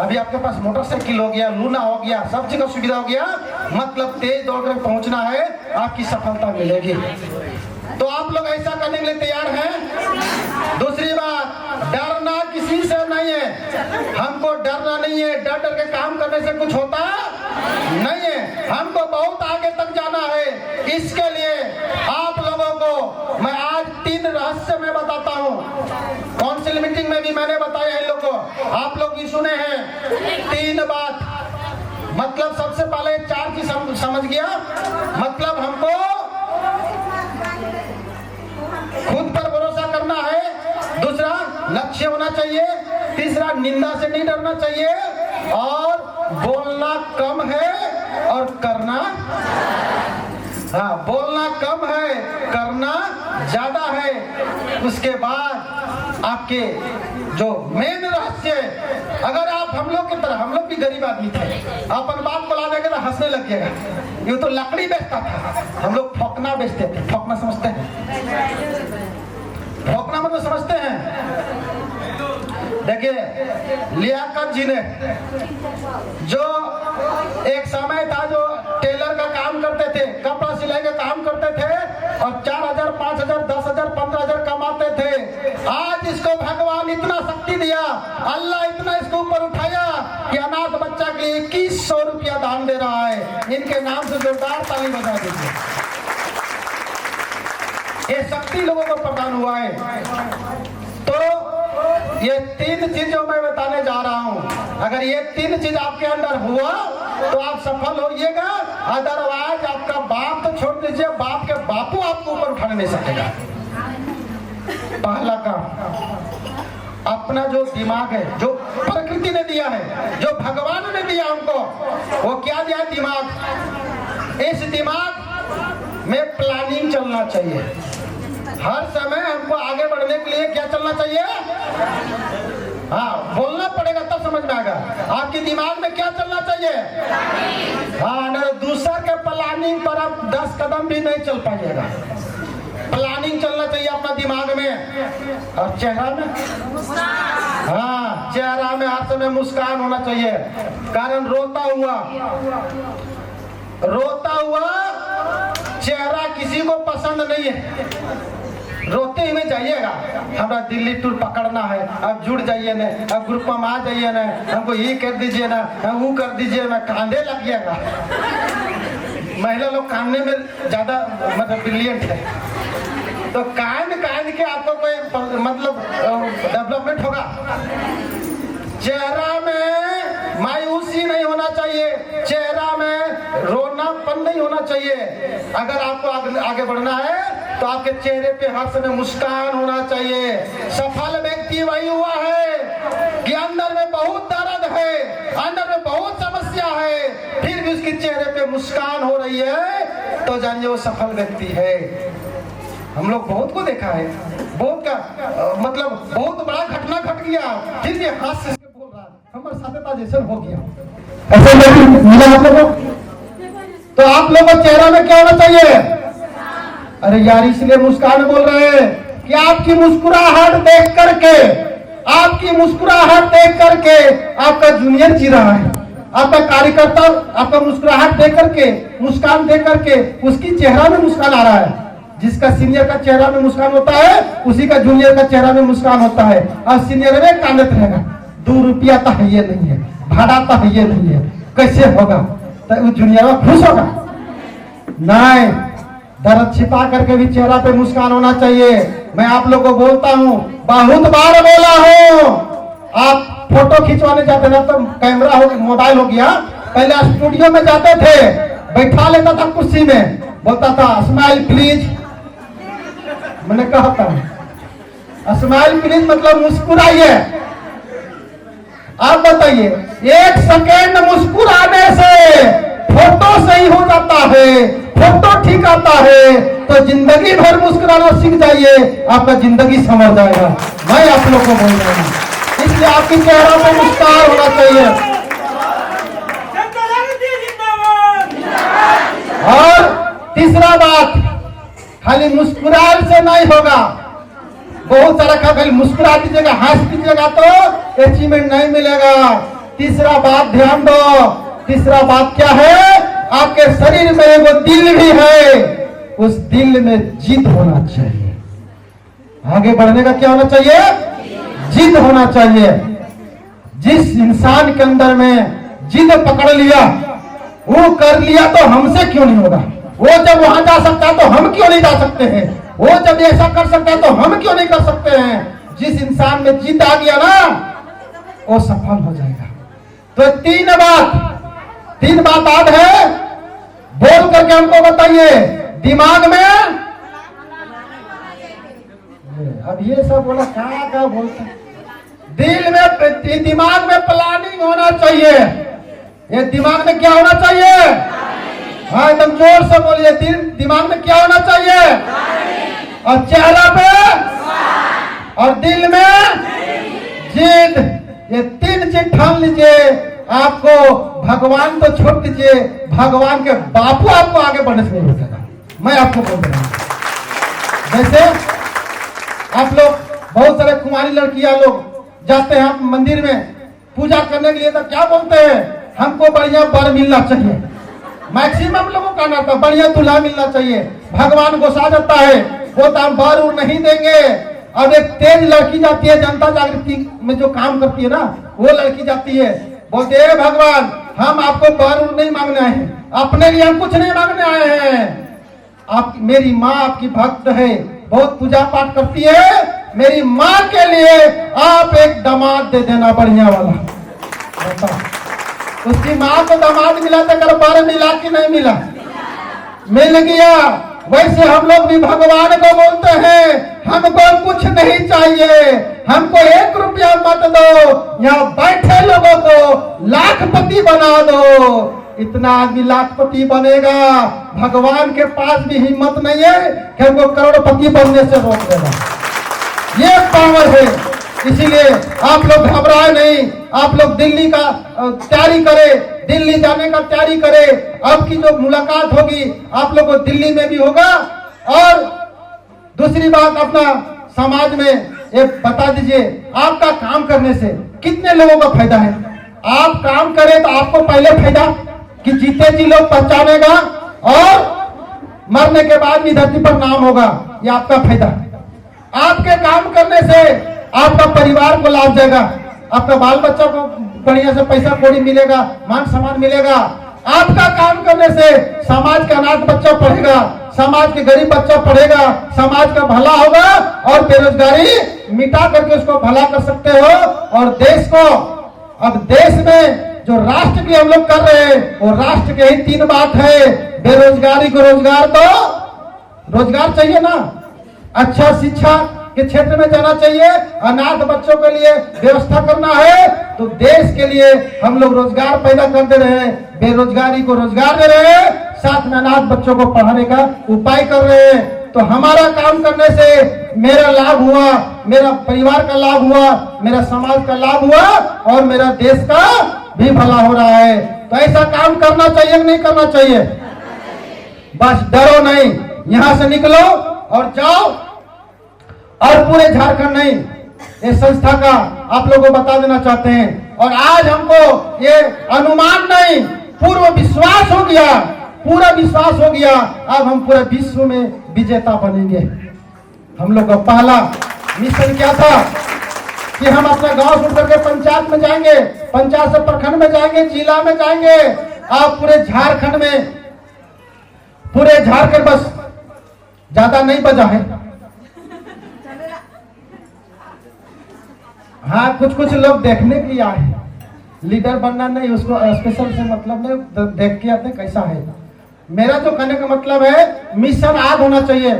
Speaker 2: अभी आपके पास मोटरसाइकिल हो गया, लूना हो गया, सब चीज का सुविधा हो गया, मतलब तेज दौड़ कर पहुंचना है, आपकी सफलता मिलेगी। तो आप लोग ऐसा करने के लिए तैयार हैं? दूसरी बात, डरना किसी से नहीं है। हमको डरना नहीं है, डर डर के काम करने से कुछ होता नहीं है। हमको बहुत इसके लिए आप लोगों को मैं आज 3 रहस्य में बताता हूँ। काउंसिल मीटिंग में भी मैंने बताया इन लोगों को, आप लोग भी सुने हैं। 3 बात, मतलब सबसे पहले 4 चीज समझ गया। मतलब हमको खुद पर भरोसा करना है, दूसरा लक्ष्य होना चाहिए, तीसरा निंदा से नहीं डरना चाहिए, और बोलना कम है और करना, हाँ बोलना कम है करना ज्यादा है। उसके बाद आपके जो मेन रहस्य, अगर आप हम लोग की तरह, हम लोग भी गरीब आदमी थे, अपन बात बोला देगा तो हंसने लग जाएगा, ये तो लकड़ी बेचता था, हम लोग ठोकना बेचते थे। ठोकना समझते हैं? ठोकना मतलब समझते हैं? देखिए लियाकत जी ने, जो एक समय था जो टेलर का काम करते थे, कपड़ा सिलाई का काम करते थे और 4,000, 5,000, 10,000, 15,000 कमाते थे। आज इसको भगवान इतना शक्ति दिया, अल्लाह इतना इसको ऊपर उठाया कि अनाथ बच्चा के लिए 2100 रुपया दान दे रहा है। इनके नाम से जोरदार ताली बजा दीजिए। ये शक्ति लोगों को प्रदान हुआ है। तो ये 3 चीजों में बताने जा रहा हूं। अगर ये 3 चीज आपके अंदर हुआ तो आप सफल होइएगा, अदरवाइज आपका बाप तो छोड़ दीजिए, बाप के बापू आपको ऊपर उठा नहीं सकेगा। पहला काम, अपना जो दिमाग है, जो प्रकृति ने दिया है, जो भगवान ने दिया हमको, वो क्या दिया है? दिमाग। इस दिमाग में प्लानिंग चलना चाहिए। हर समय हमको आगे बढ़ने के लिए क्या चलना चाहिए? हाँ बोलना पड़ेगा तब समझ में आएगा। आपके दिमाग में क्या चलना चाहिए? हाँ न दूसर के प्लानिंग पर आप 10 कदम भी नहीं चल पाइएगा। प्लानिंग चलना चाहिए अपना दिमाग में। और चेहरा में, हाँ चेहरा में हर समय मुस्कान होना चाहिए। कारण रोता हुआ चेहरा किसी को पसंद नहीं है। रोते हुए जाइएगा, हमारा दिल्ली टूर पकड़ना है, अब जुड़ जाइए ना, अब ग्रुप में आ जाइए ना, हमको ये कर दीजिए ना, वो कर दीजिए ना, कांधे लग जाएगा। महिला लोग कानने में ज्यादा मतलब ब्रिलियंट है, तो कान के आपको कोई मतलब डेवलपमेंट होगा। चेहरा में मायूसी नहीं होना चाहिए, चेहरा में रोनापन नहीं होना चाहिए। अगर आपको आगे बढ़ना है तो आपके चेहरे पे हर समय मुस्कान होना चाहिए। सफल व्यक्ति वही हुआ है कि अंदर में बहुत दर्द है, अंदर में बहुत समस्या है, फिर भी उसके चेहरे पे मुस्कान हो रही है, तो जानिए वो सफल व्यक्ति है। हम लोग बहुत को देखा है, बहुत का मतलब बहुत बड़ा घटना घट गया, फिर भी हाथ से बोल रहा है, हमारे साथ जैसे हो गया। ऐसे मिला आप लोगों को? तो आप लोगों को चेहरा में क्या होना चाहिए? अरे यार इसलिए मुस्कान बोल रहे हैं कि आपकी मुस्कुराहट देख करके, आपका जूनियर जी रहा है, आपका कार्यकर्ता आपका मुस्कुराहट देख करके, मुस्कान देख करके उसकी चेहरा में मुस्कान आ रहा है। जिसका सीनियर का चेहरा में मुस्कान होता है, उसी का जूनियर का चेहरा में मुस्कान होता है। और सीनियर में कांदत रहेगा, 2 रुपया तो है ये नहीं है, भाड़ा तो है ये नहीं है, कैसे होगा? तो वो जूनियर खुश होगा? नहीं, दर्द छिपा करके भी चेहरा पे मुस्कान होना चाहिए। मैं आप लोग को बोलता हूँ, बहुत बार बोला हूँ, आप फोटो खिंचवाने जाते ना तो कैमरा हो, मोबाइल हो गया, पहले स्टूडियो में जाते थे, बैठा लेता था कुर्सी में, बोलता था स्माइल प्लीज। मैंने कहा था स्माइल प्लीज मतलब मुस्कुराइए। आप बताइए, 1 सेकेंड मुस्कुराने से फोटो सही हो जाता है, फोटो ठीक आता है, तो जिंदगी भर मुस्कुराना सीख जाइए, आपका जिंदगी संवर जाएगा। मैं आप लोग को बोल रहा हूँ, इसलिए आपकी चेहरा पे मुस्कान होना चाहिए। और तीसरा बात, खाली मुस्कुराने से नहीं होगा। बहुत सारा खाली मुस्कुरा दीजिएगा, हंस दीजिएगा तो अचीवमेंट नहीं मिलेगा। तीसरा बात ध्यान दो, तीसरा बात क्या है? आपके शरीर में वो दिल भी है, उस दिल में जिद होना चाहिए। आगे बढ़ने का क्या होना चाहिए? जिद होना चाहिए। जिस इंसान के अंदर में जिद पकड़ लिया, वो कर लिया तो हमसे क्यों नहीं होगा? वो जब वहां जा सकता है तो हम क्यों नहीं जा सकते हैं? वो जब ऐसा कर सकता है तो हम क्यों नहीं कर सकते हैं? जिस इंसान में जिद आ गया ना वो सफल हो जाएगा। तो तीन बात याद है, बोल करके हमको बताइए। दिमाग में, अब ये सब बोला क्या बोलते हैं। दिमाग में प्लानिंग होना चाहिए। ये दिमाग में क्या होना चाहिए? हाँ एकदम जोर से बोलिए। दिमाग में क्या होना चाहिए? और चेहरा पे और दिल में जिद। ये 3 चीज ठान लीजिए, आपको भगवान तो छोड़ दीजिए, भगवान के बापू आपको आगे बढ़ने से नहीं रोकेगा। मैं आपको बोल रहा हूं। जैसे आप लोग बहुत सारे कुमारी लड़कियां लोग जाते हैं मंदिर में पूजा करने के लिए, तो क्या बोलते हैं? हमको बढ़िया वर मिलना चाहिए। मैक्सिमम लोगों का ना था बढ़िया दूल्हा मिलना चाहिए। भगवान गुस्सा जाता है, वो तो हम वर उर नहीं देंगे। अब एक तेज लड़की जाती है जनता जागृति में जो काम करती है ना, वो लड़की जाती है, बोलते हैं भगवान हम आपको वर उर नहीं मांगने आए हैं, अपने लिए हम कुछ नहीं मांगने आए हैं। आप, मेरी माँ आपकी भक्त है, बहुत पूजा पाठ करती है, मेरी माँ के लिए आप एक दामाद दे देना बढ़िया वाला। उसकी माँ को दामाद मिला था, अगर वर मिला कि नहीं मिला? मिल गया। वैसे हम लोग भी भगवान को बोलते हैं हमको कुछ नहीं चाहिए, हमको 1 रुपया मत दो, यहाँ बैठे लोगों को लाखपति बना दो। इतना आदमी लाखपति बनेगा, भगवान के पास भी हिम्मत नहीं है कि हमको करोड़पति बनने से रोक देगा। ये पावर है। इसीलिए आप लोग घबराए नहीं, आप लोग दिल्ली का तैयारी करें, दिल्ली जाने का तैयारी करें। अब की जो मुलाकात होगी आप लोग को दिल्ली में भी होगा। और दूसरी बात, अपना समाज में एक बता दीजिए, आपका काम करने से कितने लोगों का फायदा है? आप काम करें तो आपको पहले फायदा कि जीते जी लोग पहचानेगा और मरने के बाद भी धरती पर नाम होगा, ये आपका फायदा। आपके काम करने से आपका परिवार को लाभ जाएगा, आपका बाल बच्चा को बढ़िया से पैसा कौड़ी मिलेगा, मान सम्मान मिलेगा। आपका काम करने से समाज का अनाथ बच्चा पढ़ेगा, समाज के गरीब बच्चा पढ़ेगा, समाज का भला होगा और बेरोजगारी मिटा करके उसको भला कर सकते हो। और देश को, अब देश में जो राष्ट्र की हम लोग कर रहे हैं वो राष्ट्र के ही 3 बात है। बेरोजगारी को रोजगार दो, रोजगार चाहिए ना, अच्छा शिक्षा के क्षेत्र में जाना चाहिए, अनाथ बच्चों के लिए व्यवस्था करना है, तो देश के लिए हम लोग रोजगार पैदा कर दे रहे हैं, बेरोजगारी को रोजगार दे रहे हैं, साथ में अनाथ बच्चों को पढ़ाने का उपाय कर रहे हैं। तो हमारा काम करने से मेरा लाभ हुआ, मेरा परिवार का लाभ हुआ, मेरा समाज का लाभ हुआ और मेरा देश का भी भला हो रहा है। तो ऐसा काम करना चाहिए कि नहीं करना चाहिए? बस डरो नहीं, यहां से निकलो और जाओ। और पूरे झारखंड नहीं, ये संस्था का आप लोगों को बता देना चाहते हैं। और आज हमको ये अनुमान नहीं, पूर्व विश्वास हो गया, पूरा विश्वास हो गया, अब हम पूरे विश्व में विजेता बनेंगे। हम लोग का पहला मिशन क्या था कि हम अपना गांव छोड़ करके पंचायत में जाएंगे, पंचायत से प्रखंड में जाएंगे, जिला में जाएंगे। आप पूरे झारखंड में, पूरे झारखंड, बस ज्यादा नहीं बजा है, हाँ कुछ लोग देखने के लिए आए, लीडर बनना नहीं, उसको स्पेशल से मतलब नहीं, देख के आते कैसा है। मेरा जो कहने का मतलब है मिशन आज होना चाहिए।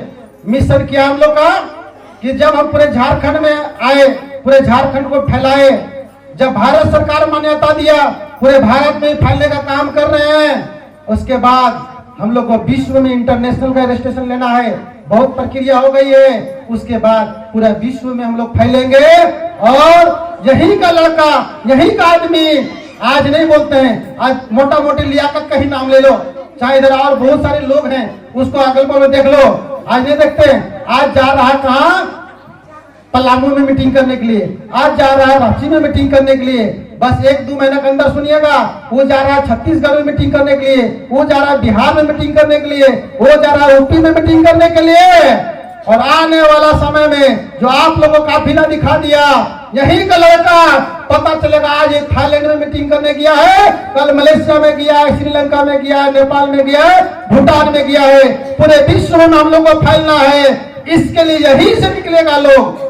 Speaker 2: मिशन किया हम लोग का कि जब हम पूरे झारखंड में आए, पूरे झारखंड को फैलाए, जब भारत सरकार मान्यता दिया, पूरे भारत में फैलने का काम कर रहे हैं। उसके बाद हम लोग को विश्व में इंटरनेशनल का रजिस्ट्रेशन लेना है, बहुत प्रक्रिया हो गई है। उसके बाद पूरा विश्व में हम लोग फैलेंगे और यही का लड़का, यही का आदमी, आज नहीं बोलते हैं, आज मोटा मोटी लियाकत का ही नाम ले लो, चाहे इधर और बहुत सारे लोग हैं, उसको अगल बगल देख लो, आज नहीं देखते। आज जा रहा है कहाँ? पलामू में मीटिंग करने के लिए, आज जा रहा है रांची में मीटिंग करने के लिए। बस 1-2 महीना के अंदर सुनिएगा, वो जा रहा है छत्तीसगढ़ में मीटिंग करने के लिए, वो जा रहा है बिहार में मीटिंग करने के लिए, वो जा रहा है यूपी में मीटिंग करने के लिए। और आने वाला समय में जो आप लोगों का काफिला दिखा दिया, यही का लड़का पता चलेगा आज ये थाईलैंड में मीटिंग करने गया है, कल मलेशिया में गया है, श्रीलंका में गया है, नेपाल में गया है, भूटान में गया है। पूरे विश्व में हम लोग को फैलना है, इसके लिए यही से निकलेगा लोग।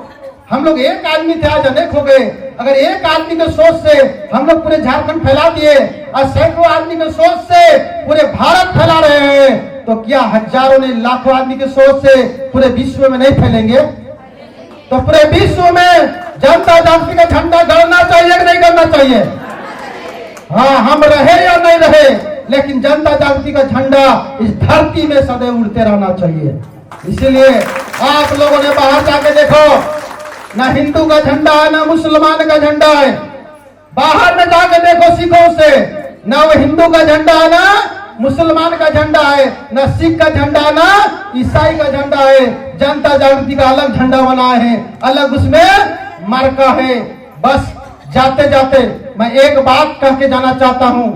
Speaker 2: हम लोग एक आदमी थे, आज अनेक हो गए। अगर एक आदमी के सोच से हम लोग पूरे झारखंड फैला दिए और सैकड़ों आदमी के सोच से पूरे भारत फैला रहे हैं, तो क्या हजारों ने लाखों आदमी के सोच से पूरे विश्व में नहीं फैलेंगे? तो पूरे विश्व में जनता जागृति का झंडा गड़ना चाहिए कि नहीं गड़ना चाहिए? हाँ, हम रहे या नहीं रहे, लेकिन जनता जागृति का झंडा इस धरती में सदैव उड़ते रहना चाहिए। इसीलिए आप लोगों ने बाहर जाके देखो, ना हिंदू का झंडा है, ना मुसलमान का झंडा है। बाहर में जाके देखो सिखों से, ना वो हिंदू का झंडा है, ना मुसलमान का झंडा है, ना सिख का झंडा है, ना ईसाई का झंडा है। जनता जागृति का अलग झंडा बनाए हैं, अलग उसमें मार्का है। बस जाते जाते मैं एक बात कह के जाना चाहता हूं,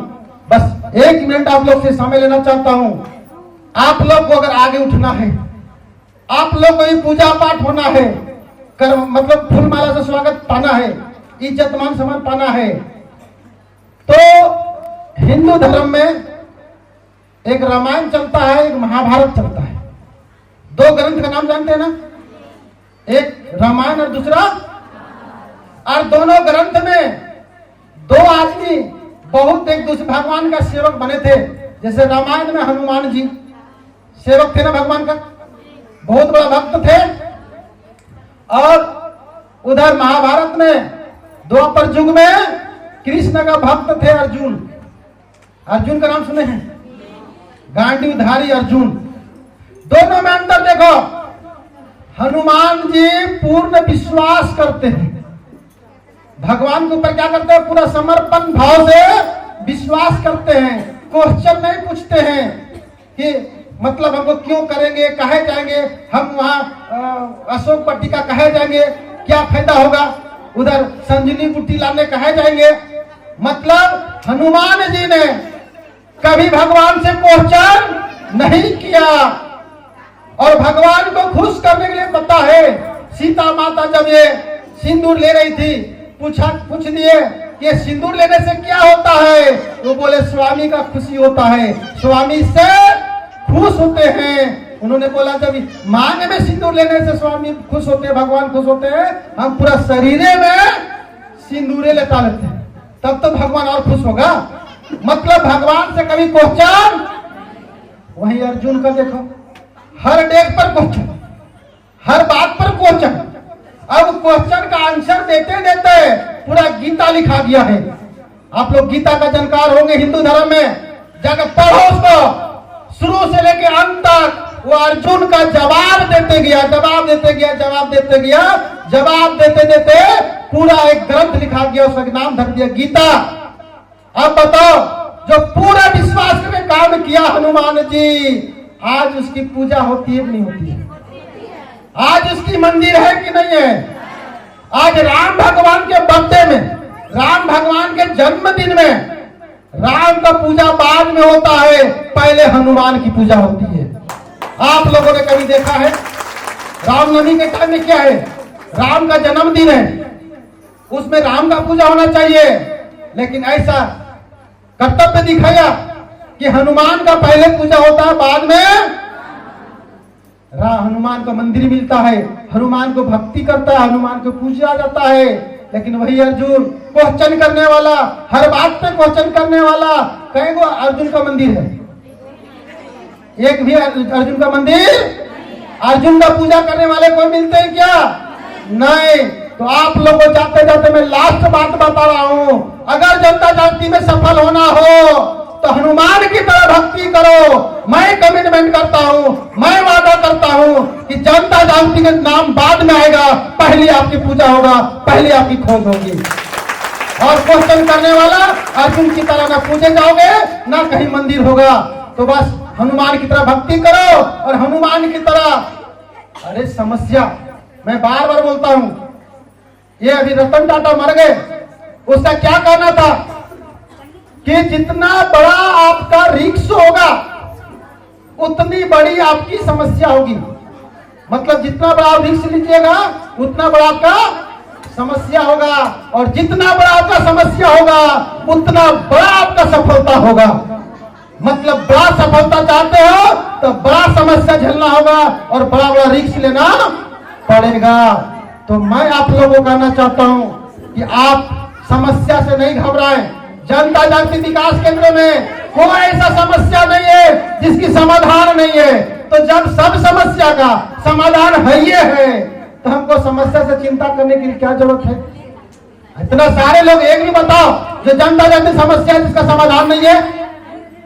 Speaker 2: बस 1 मिनट आप लोग से समय लेना चाहता हूं। आप लोग को अगर आगे उठना है, आप लोग को भी पूजा पाठ होना है, मतलब फूल माला से स्वागत पाना है, इज्जत मान सम्मान पाना है, तो हिंदू धर्म में एक रामायण चलता है, एक महाभारत चलता है। 2 ग्रंथ का नाम जानते हैं ना? एक रामायण और दूसरा, और दोनों ग्रंथ में 2 आदमी बहुत एक दूसरे भगवान का सेवक बने थे। जैसे रामायण में हनुमान जी सेवक थे ना भगवान का, बहुत बड़ा भक्त थे। और उधर महाभारत में द्वापर युग में कृष्ण का भक्त थे अर्जुन। अर्जुन का नाम सुने हैं? गांडीवधारी अर्जुन। दोनों में अंतर देखो, हनुमान जी पूर्ण विश्वास करते हैं भगवान के ऊपर, क्या करते हैं? पूरा समर्पण भाव से विश्वास करते हैं। क्वेश्चन नहीं पूछते हैं कि मतलब हमको क्यों करेंगे, कहे जाएंगे, हम वहां अशोक पट्टिका कहे जाएंगे, क्या फायदा होगा, उधर संजीवनी बूटी लाने कहे जाएंगे। मतलब हनुमान जी ने कभी भगवान से क्वेश्चन नहीं किया। और भगवान को खुश करने के लिए पता है, सीता माता जब ये सिंदूर ले रही थी, पूछ दिए कि ये सिंदूर लेने से क्या होता है? वो बोले स्वामी का खुशी होता है, स्वामी से खुश होते हैं। उन्होंने बोला जब मांग में सिंदूर लेने से स्वामी खुश होते हैं, भगवान खुश होते हैं, हम पूरा शरीरे में सिंदूरे लेता लेते हैं, तब तो भगवान और खुश होगा। मतलब भगवान से कभी क्वेश्चन। वही अर्जुन का देखो, हर डेट पर क्वेश्चन, हर बात पर क्वेश्चन। अब क्वेश्चन का आंसर देते देते पूरा गीता लिखा गया है। आप लोग गीता का जानकार होंगे, हिंदू धर्म में जाकर पढ़ो उसको, शुरू से लेके अंत तक वो अर्जुन का जवाब देते गया, जवाब देते गया, जवाब देते गया, जवाब देते देते पूरा एक ग्रंथ लिखा गया, उसका नाम धर दिया गीता। अब बताओ, जो पूरा विश्वास में काम किया हनुमान जी, आज उसकी पूजा होती है कि नहीं होती है? आज उसकी मंदिर है कि नहीं है? आज राम भगवान के बर्थडे में, राम भगवान के जन्मदिन में राम का पूजा बाद में होता है, पहले हनुमान की पूजा होती है। आप लोगों ने कभी देखा है? रामनवमी के टाइम में क्या है? राम का जन्मदिन है, उसमें राम का पूजा होना चाहिए, लेकिन ऐसा कर्तव्य दिखाया कि हनुमान का पहले पूजा होता है, बाद में हनुमान का मंदिर मिलता है, हनुमान को भक्ति करता है, हनुमान को पूजा जाता है। लेकिन वही अर्जुन क्वेश्चन करने वाला, हर बात पे क्वेश्चन करने वाला, कहीं को अर्जुन का मंदिर है? एक भी अर्जुन का मंदिर, अर्जुन का पूजा करने वाले कोई मिलते हैं क्या? नहीं। तो आप लोगों को जाते जाते मैं लास्ट बात बता रहा हूं, अगर जनता जागृति में सफल होना हो तो हनुमान की तरह भक्ति करो। मैं कमिटमेंट करता हूं, मैं वादा करता हूं कि जनता जागृति का नाम बाद में आएगा, पहले आपकी पूजा होगा, पहले आपकी खोज होगी। और क्वेश्चन करने वाला अर्जुन की तरह ना पूजे जाओगे, ना कहीं मंदिर होगा। तो बस हनुमान की तरह भक्ति करो और हनुमान की तरह। अरे समस्या मैं बार बार बोलता हूं, ये अभी रतन टाटा मर गए, उसका क्या कहना था कि जितना बड़ा आपका रिस्क होगा उतनी बड़ी आपकी समस्या होगी। मतलब जितना बड़ा रिस्क लीजिएगा उतना बड़ा आपका समस्या होगा, और जितना बड़ा आपका समस्या होगा उतना बड़ा आपका सफलता होगा। मतलब बड़ा सफलता चाहते हो तो बड़ा समस्या झेलना होगा और बड़ा बड़ा रिस्क लेना पड़ेगा। तो मैं आप लोगों को कहना चाहता हूं कि आप समस्या से नहीं घबराएं। जनता जागृति विकास केंद्र में कोई ऐसा समस्या नहीं है जिसकी समाधान नहीं है। तो जब सब समस्या का समाधान है ये है तो हमको समस्या से चिंता करने की क्या जरूरत है? इतना सारे लोग एक भी बताओ जो जनता जागृति समस्या है जिसका समाधान नहीं है।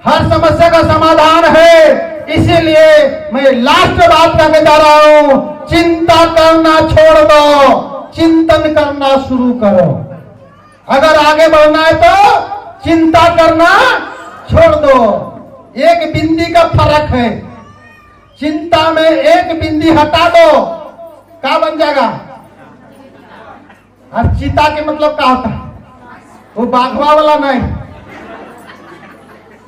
Speaker 2: हर समस्या का समाधान है। इसीलिए मैं लास्ट बात करने जा रहा हूं, चिंता करना छोड़ दो, चिंतन करना शुरू करो। अगर आगे बढ़ना है तो चिंता करना छोड़ दो। एक बिंदी का फर्क है, चिंता में एक बिंदी हटा दो, क्या बन जाएगा? और चिता के मतलब क्या होता है? वो बाघवा वाला नहीं,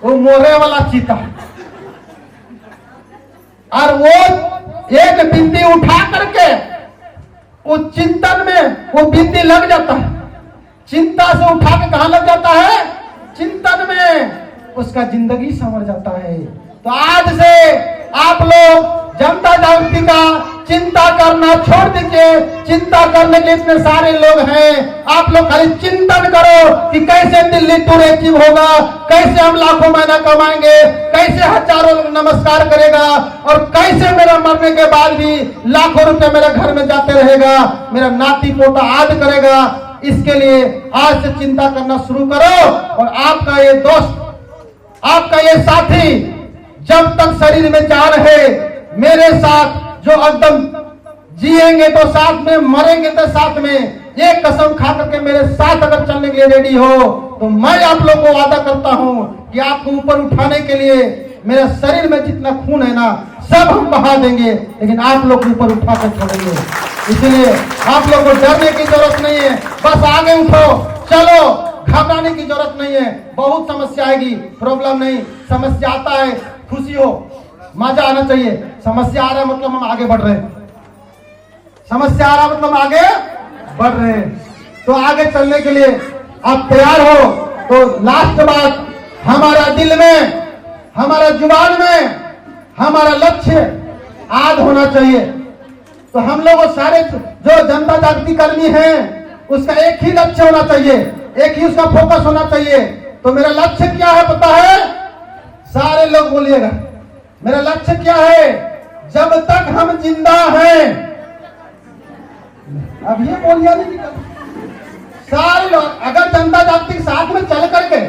Speaker 2: वो मोरे वाला चीता। और वो एक बिंदी उठा करके उस चिंतन में वो बिंदी लग जाता है। चिंता से उठा के कहां लग जाता है? चिंतन में। उसका जिंदगी संवर जाता है। तो आज से आप लोग जनता जागृति का चिंता करना छोड़ दीजिए। चिंता करने के इतने सारे लोग हैं, आप लोग खाली चिंतन करो कि कैसे दिल्ली टूर अचीव होगा, कैसे हम लाखों महीना कमाएंगे, कैसे हजारों लोग नमस्कार करेगा, और कैसे मेरा मरने के बाद भी लाखों रुपए मेरे घर में जाते रहेगा, मेरा नाती पोता याद करेगा। इसके लिए आज से चिंता करना शुरू करो। और आपका ये दोस्त, आपका ये साथी जब तक शरीर में जान है मेरे साथ, जो एकदम जिएंगे तो साथ में, मरेंगे तो साथ में, ये कसम खा करके मेरे साथ अगर चलने के लिए रेडी हो तो मैं आप लोगों को वादा करता हूं कि आपको ऊपर उठाने के लिए मेरे शरीर में जितना खून है ना सब हम बहा देंगे, लेकिन आप लोग ऊपर उठा कर छोड़ेंगे। इसलिए आप लोग को डरने की जरूरत नहीं है, बस आगे उठो, चलो, घबराने की जरूरत नहीं है। बहुत समस्या आएगी, प्रॉब्लम नहीं, समस्या आता है खुशी हो, मजा आना चाहिए। समस्या आ रहा है मतलब हम आगे बढ़ रहे हैं, समस्या आ रहा है मतलब आगे बढ़ रहे हैं। तो आगे चलने के लिए आप तैयार हो। तो लास्ट बात, हमारा दिल में, हमारा जुबान में हमारा लक्ष्य आज होना चाहिए। तो हम लोग सारे जो जनता जागृति कर्मी हैं उसका एक ही लक्ष्य होना चाहिए, एक ही उसका फोकस होना चाहिए। तो मेरा लक्ष्य क्या है पता है? सारे लोग बोलिएगा, मेरा लक्ष्य क्या है? जब तक हम जिंदा हैं, अब ये बोलिए नहीं, सारे लोग अगर जनता जागृति साथ में चल करके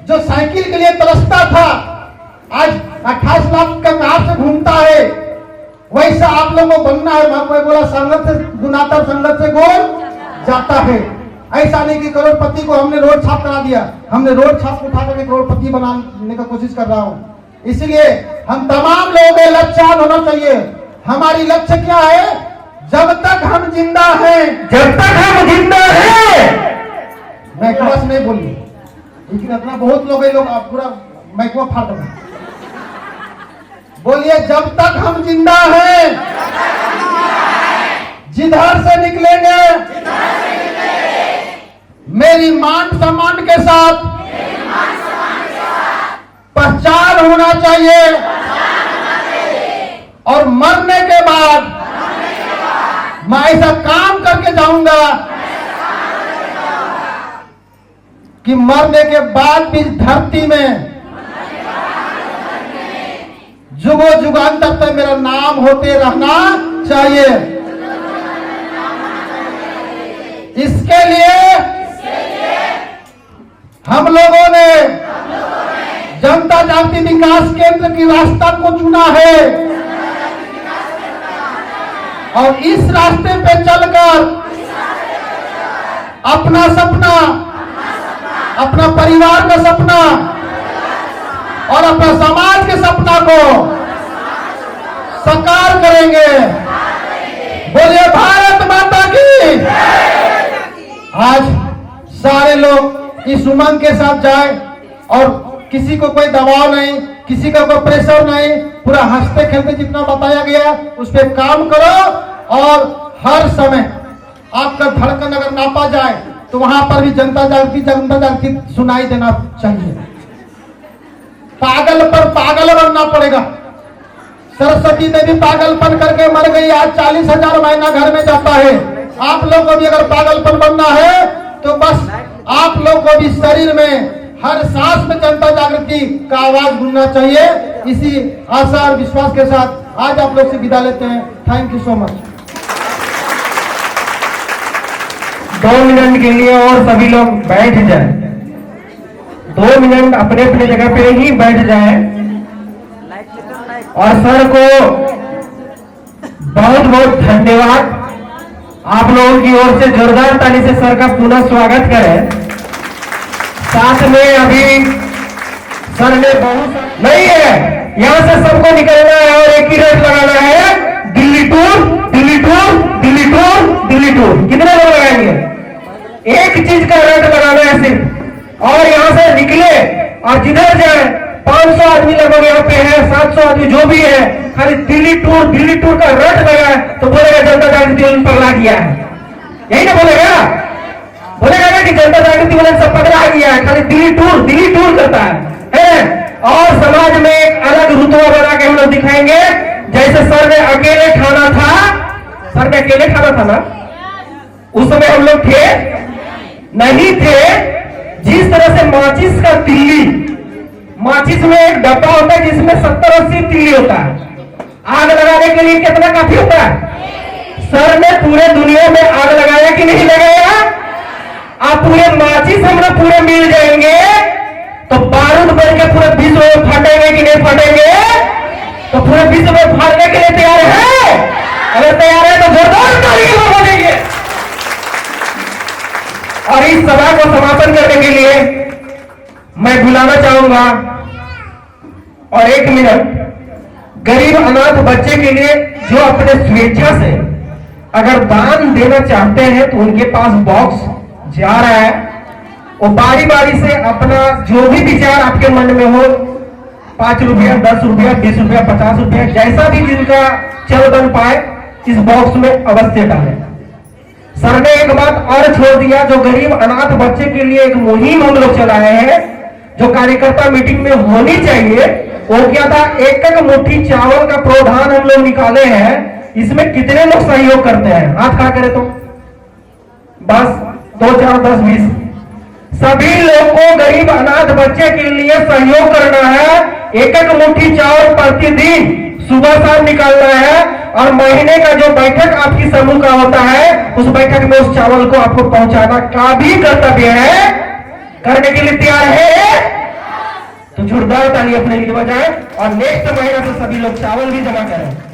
Speaker 2: जो साइकिल के लिए तरसता था आज 28 लाख का कार से घूमता है, वैसा आप लोगों को बनना है। मैं बोला संगत से गुनाता, संगत से गोल जाता है। ऐसा नहीं कि करोड़पति को हमने रोड छाप करा दिया, हमने रोड छाप उठा करके करोड़पति बनाने का कोशिश कर रहा हूं। इसलिए हम तमाम लोगों के लक्ष्य होना चाहिए। हमारी लक्ष्य क्या है? जब तक हम जिंदा हैं,
Speaker 1: जब तक हम जिंदा हैं,
Speaker 2: मैं बस नहीं बोली, लेकिन इतना बहुत लोग हैं, लोग आप पूरा मैकवा फाड़ दो। बोलिए, जब तक हम जिंदा हैं, जिधर से निकलेंगे मेरी मान सम्मान के साथ पहचान होना चाहिए, और मरने के बाद मैं ऐसा काम करके जाऊंगा कि मरने के बाद भी धरती में जुगो जुगांतर तक मेरा नाम होते रहना चाहिए। इसके लिए हम लोगों ने जनता जागृति विकास केंद्र की रास्ता को चुना है, और इस रास्ते पे चलकर अपना सपना, अपना परिवार का सपना और अपना समाज के सपना को साकार करेंगे। बोलिए भारत माता की। आज सारे लोग इस उमंग के साथ जाए, और किसी को कोई दबाव नहीं, किसी का कोई प्रेशर नहीं, पूरा हंसते खेलते जितना बताया गया उस पर काम करो। और हर समय आपका धड़कन अगर नापा जाए तो वहां पर भी जनता जागृति सुनाई देना चाहिए। पागल पर पागल बनना पड़ेगा। सरस्वती देवी पागलपन करके मर गई, आज 40,000 महीना घर में जाता है। आप लोग को भी अगर पागलपन बनना है तो बस आप लोग को भी शरीर में हर सांस में जनता जागृति का आवाज गूंजना चाहिए। इसी आशा और विश्वास के साथ आज आप लोग से विदा लेते हैं। Thank you so much.
Speaker 1: 2 minute के लिए और सभी लोग बैठ जाएं। 2 मिनट अपने अपने जगह पे ही बैठ जाएं और सर को बहुत बहुत धन्यवाद। आप लोगों की ओर से जोरदार ताली से सर का पुनः स्वागत करें। साथ में अभी सर ने बहुत नहीं है, यहां से सबको निकलना है और एक ही रेट लगाना है, Delhi tour Delhi tour Delhi tour Delhi tour. कितने लोग लगाएंगे? एक चीज का रेट लगाना है सिर्फ, और यहां से निकले और जिधर जाए 500 आदमी लगभग यहाँ पे है, 700 आदमी जो भी है, खाली दिल्ली टूर का रेट लगाए तो बोलेगा जनता जागृति उन पगला गया है। यही ना बोलेगा ना कि जनता जागृति वाले सब पगला गया है, खाली दिल्ली टूर करता है। और समाज में एक अलग रुतबा बना के हम लोग दिखाएंगे। जैसे सर ने अकेले ठाना था ना, उस समय हम लोग थे नहीं थे। जिस तरह से माचिस का तिल्ली, माचिस में एक डब्बा होता है जिसमें 70-80 तिल्ली होता है, आग लगाने के लिए कितना काफी होता है? सर ने पूरे दुनिया में आग लगाया कि नहीं लगाया? आप पूरे माचिस हम लोग पूरे मिल जाएंगे तो बारूद बन के पूरे विश्व में फटेंगे कि नहीं फटेंगे? तो पूरे विश्व में फाड़ने के लिए तैयार है? अगर तैयार है तो जोरदार तालियां बजेंगे। और इस सभा को समापन करने के लिए मैं बुलाना चाहूंगा और 1 मिनट गरीब अनाथ बच्चे के लिए जो अपने स्वेच्छा से अगर दान देना चाहते हैं तो उनके पास बॉक्स जा रहा है। वो बारी बारी से अपना जो भी विचार आपके मन में हो, 5 रुपया, 10 रुपया, 20 रुपया, 50 रुपया, जैसा भी जिनका चल बन पाए इस बॉक्स में अवश्य डालें। सर ने एक बात और छोड़ दिया, जो गरीब अनाथ बच्चे के लिए एक मुहिम हम लोग चलाए हैं, जो कार्यकर्ता मीटिंग में होनी चाहिए, वो क्या था? एक मुट्ठी चावल का प्रावधान हम लोग निकाले हैं। इसमें कितने लोग सहयोग करते हैं? हाथ खड़ा करें तो बस 2, 4, 10, 20 सभी लोग को गरीब अनाथ बच्चे के लिए सहयोग करना है। एक मुट्ठी चावल प्रतिदिन सुबह शाम निकालना है और महीने का जो बैठक आपकी समूह का होता है उस बैठक में उस चावल को आपको पहुंचाना का भी कर्तव्य है। करने के लिए तैयार है तो जोरदार ताली अपने लिए बजाएं और नेक्स्ट महीना से सभी लोग चावल भी जमा करें।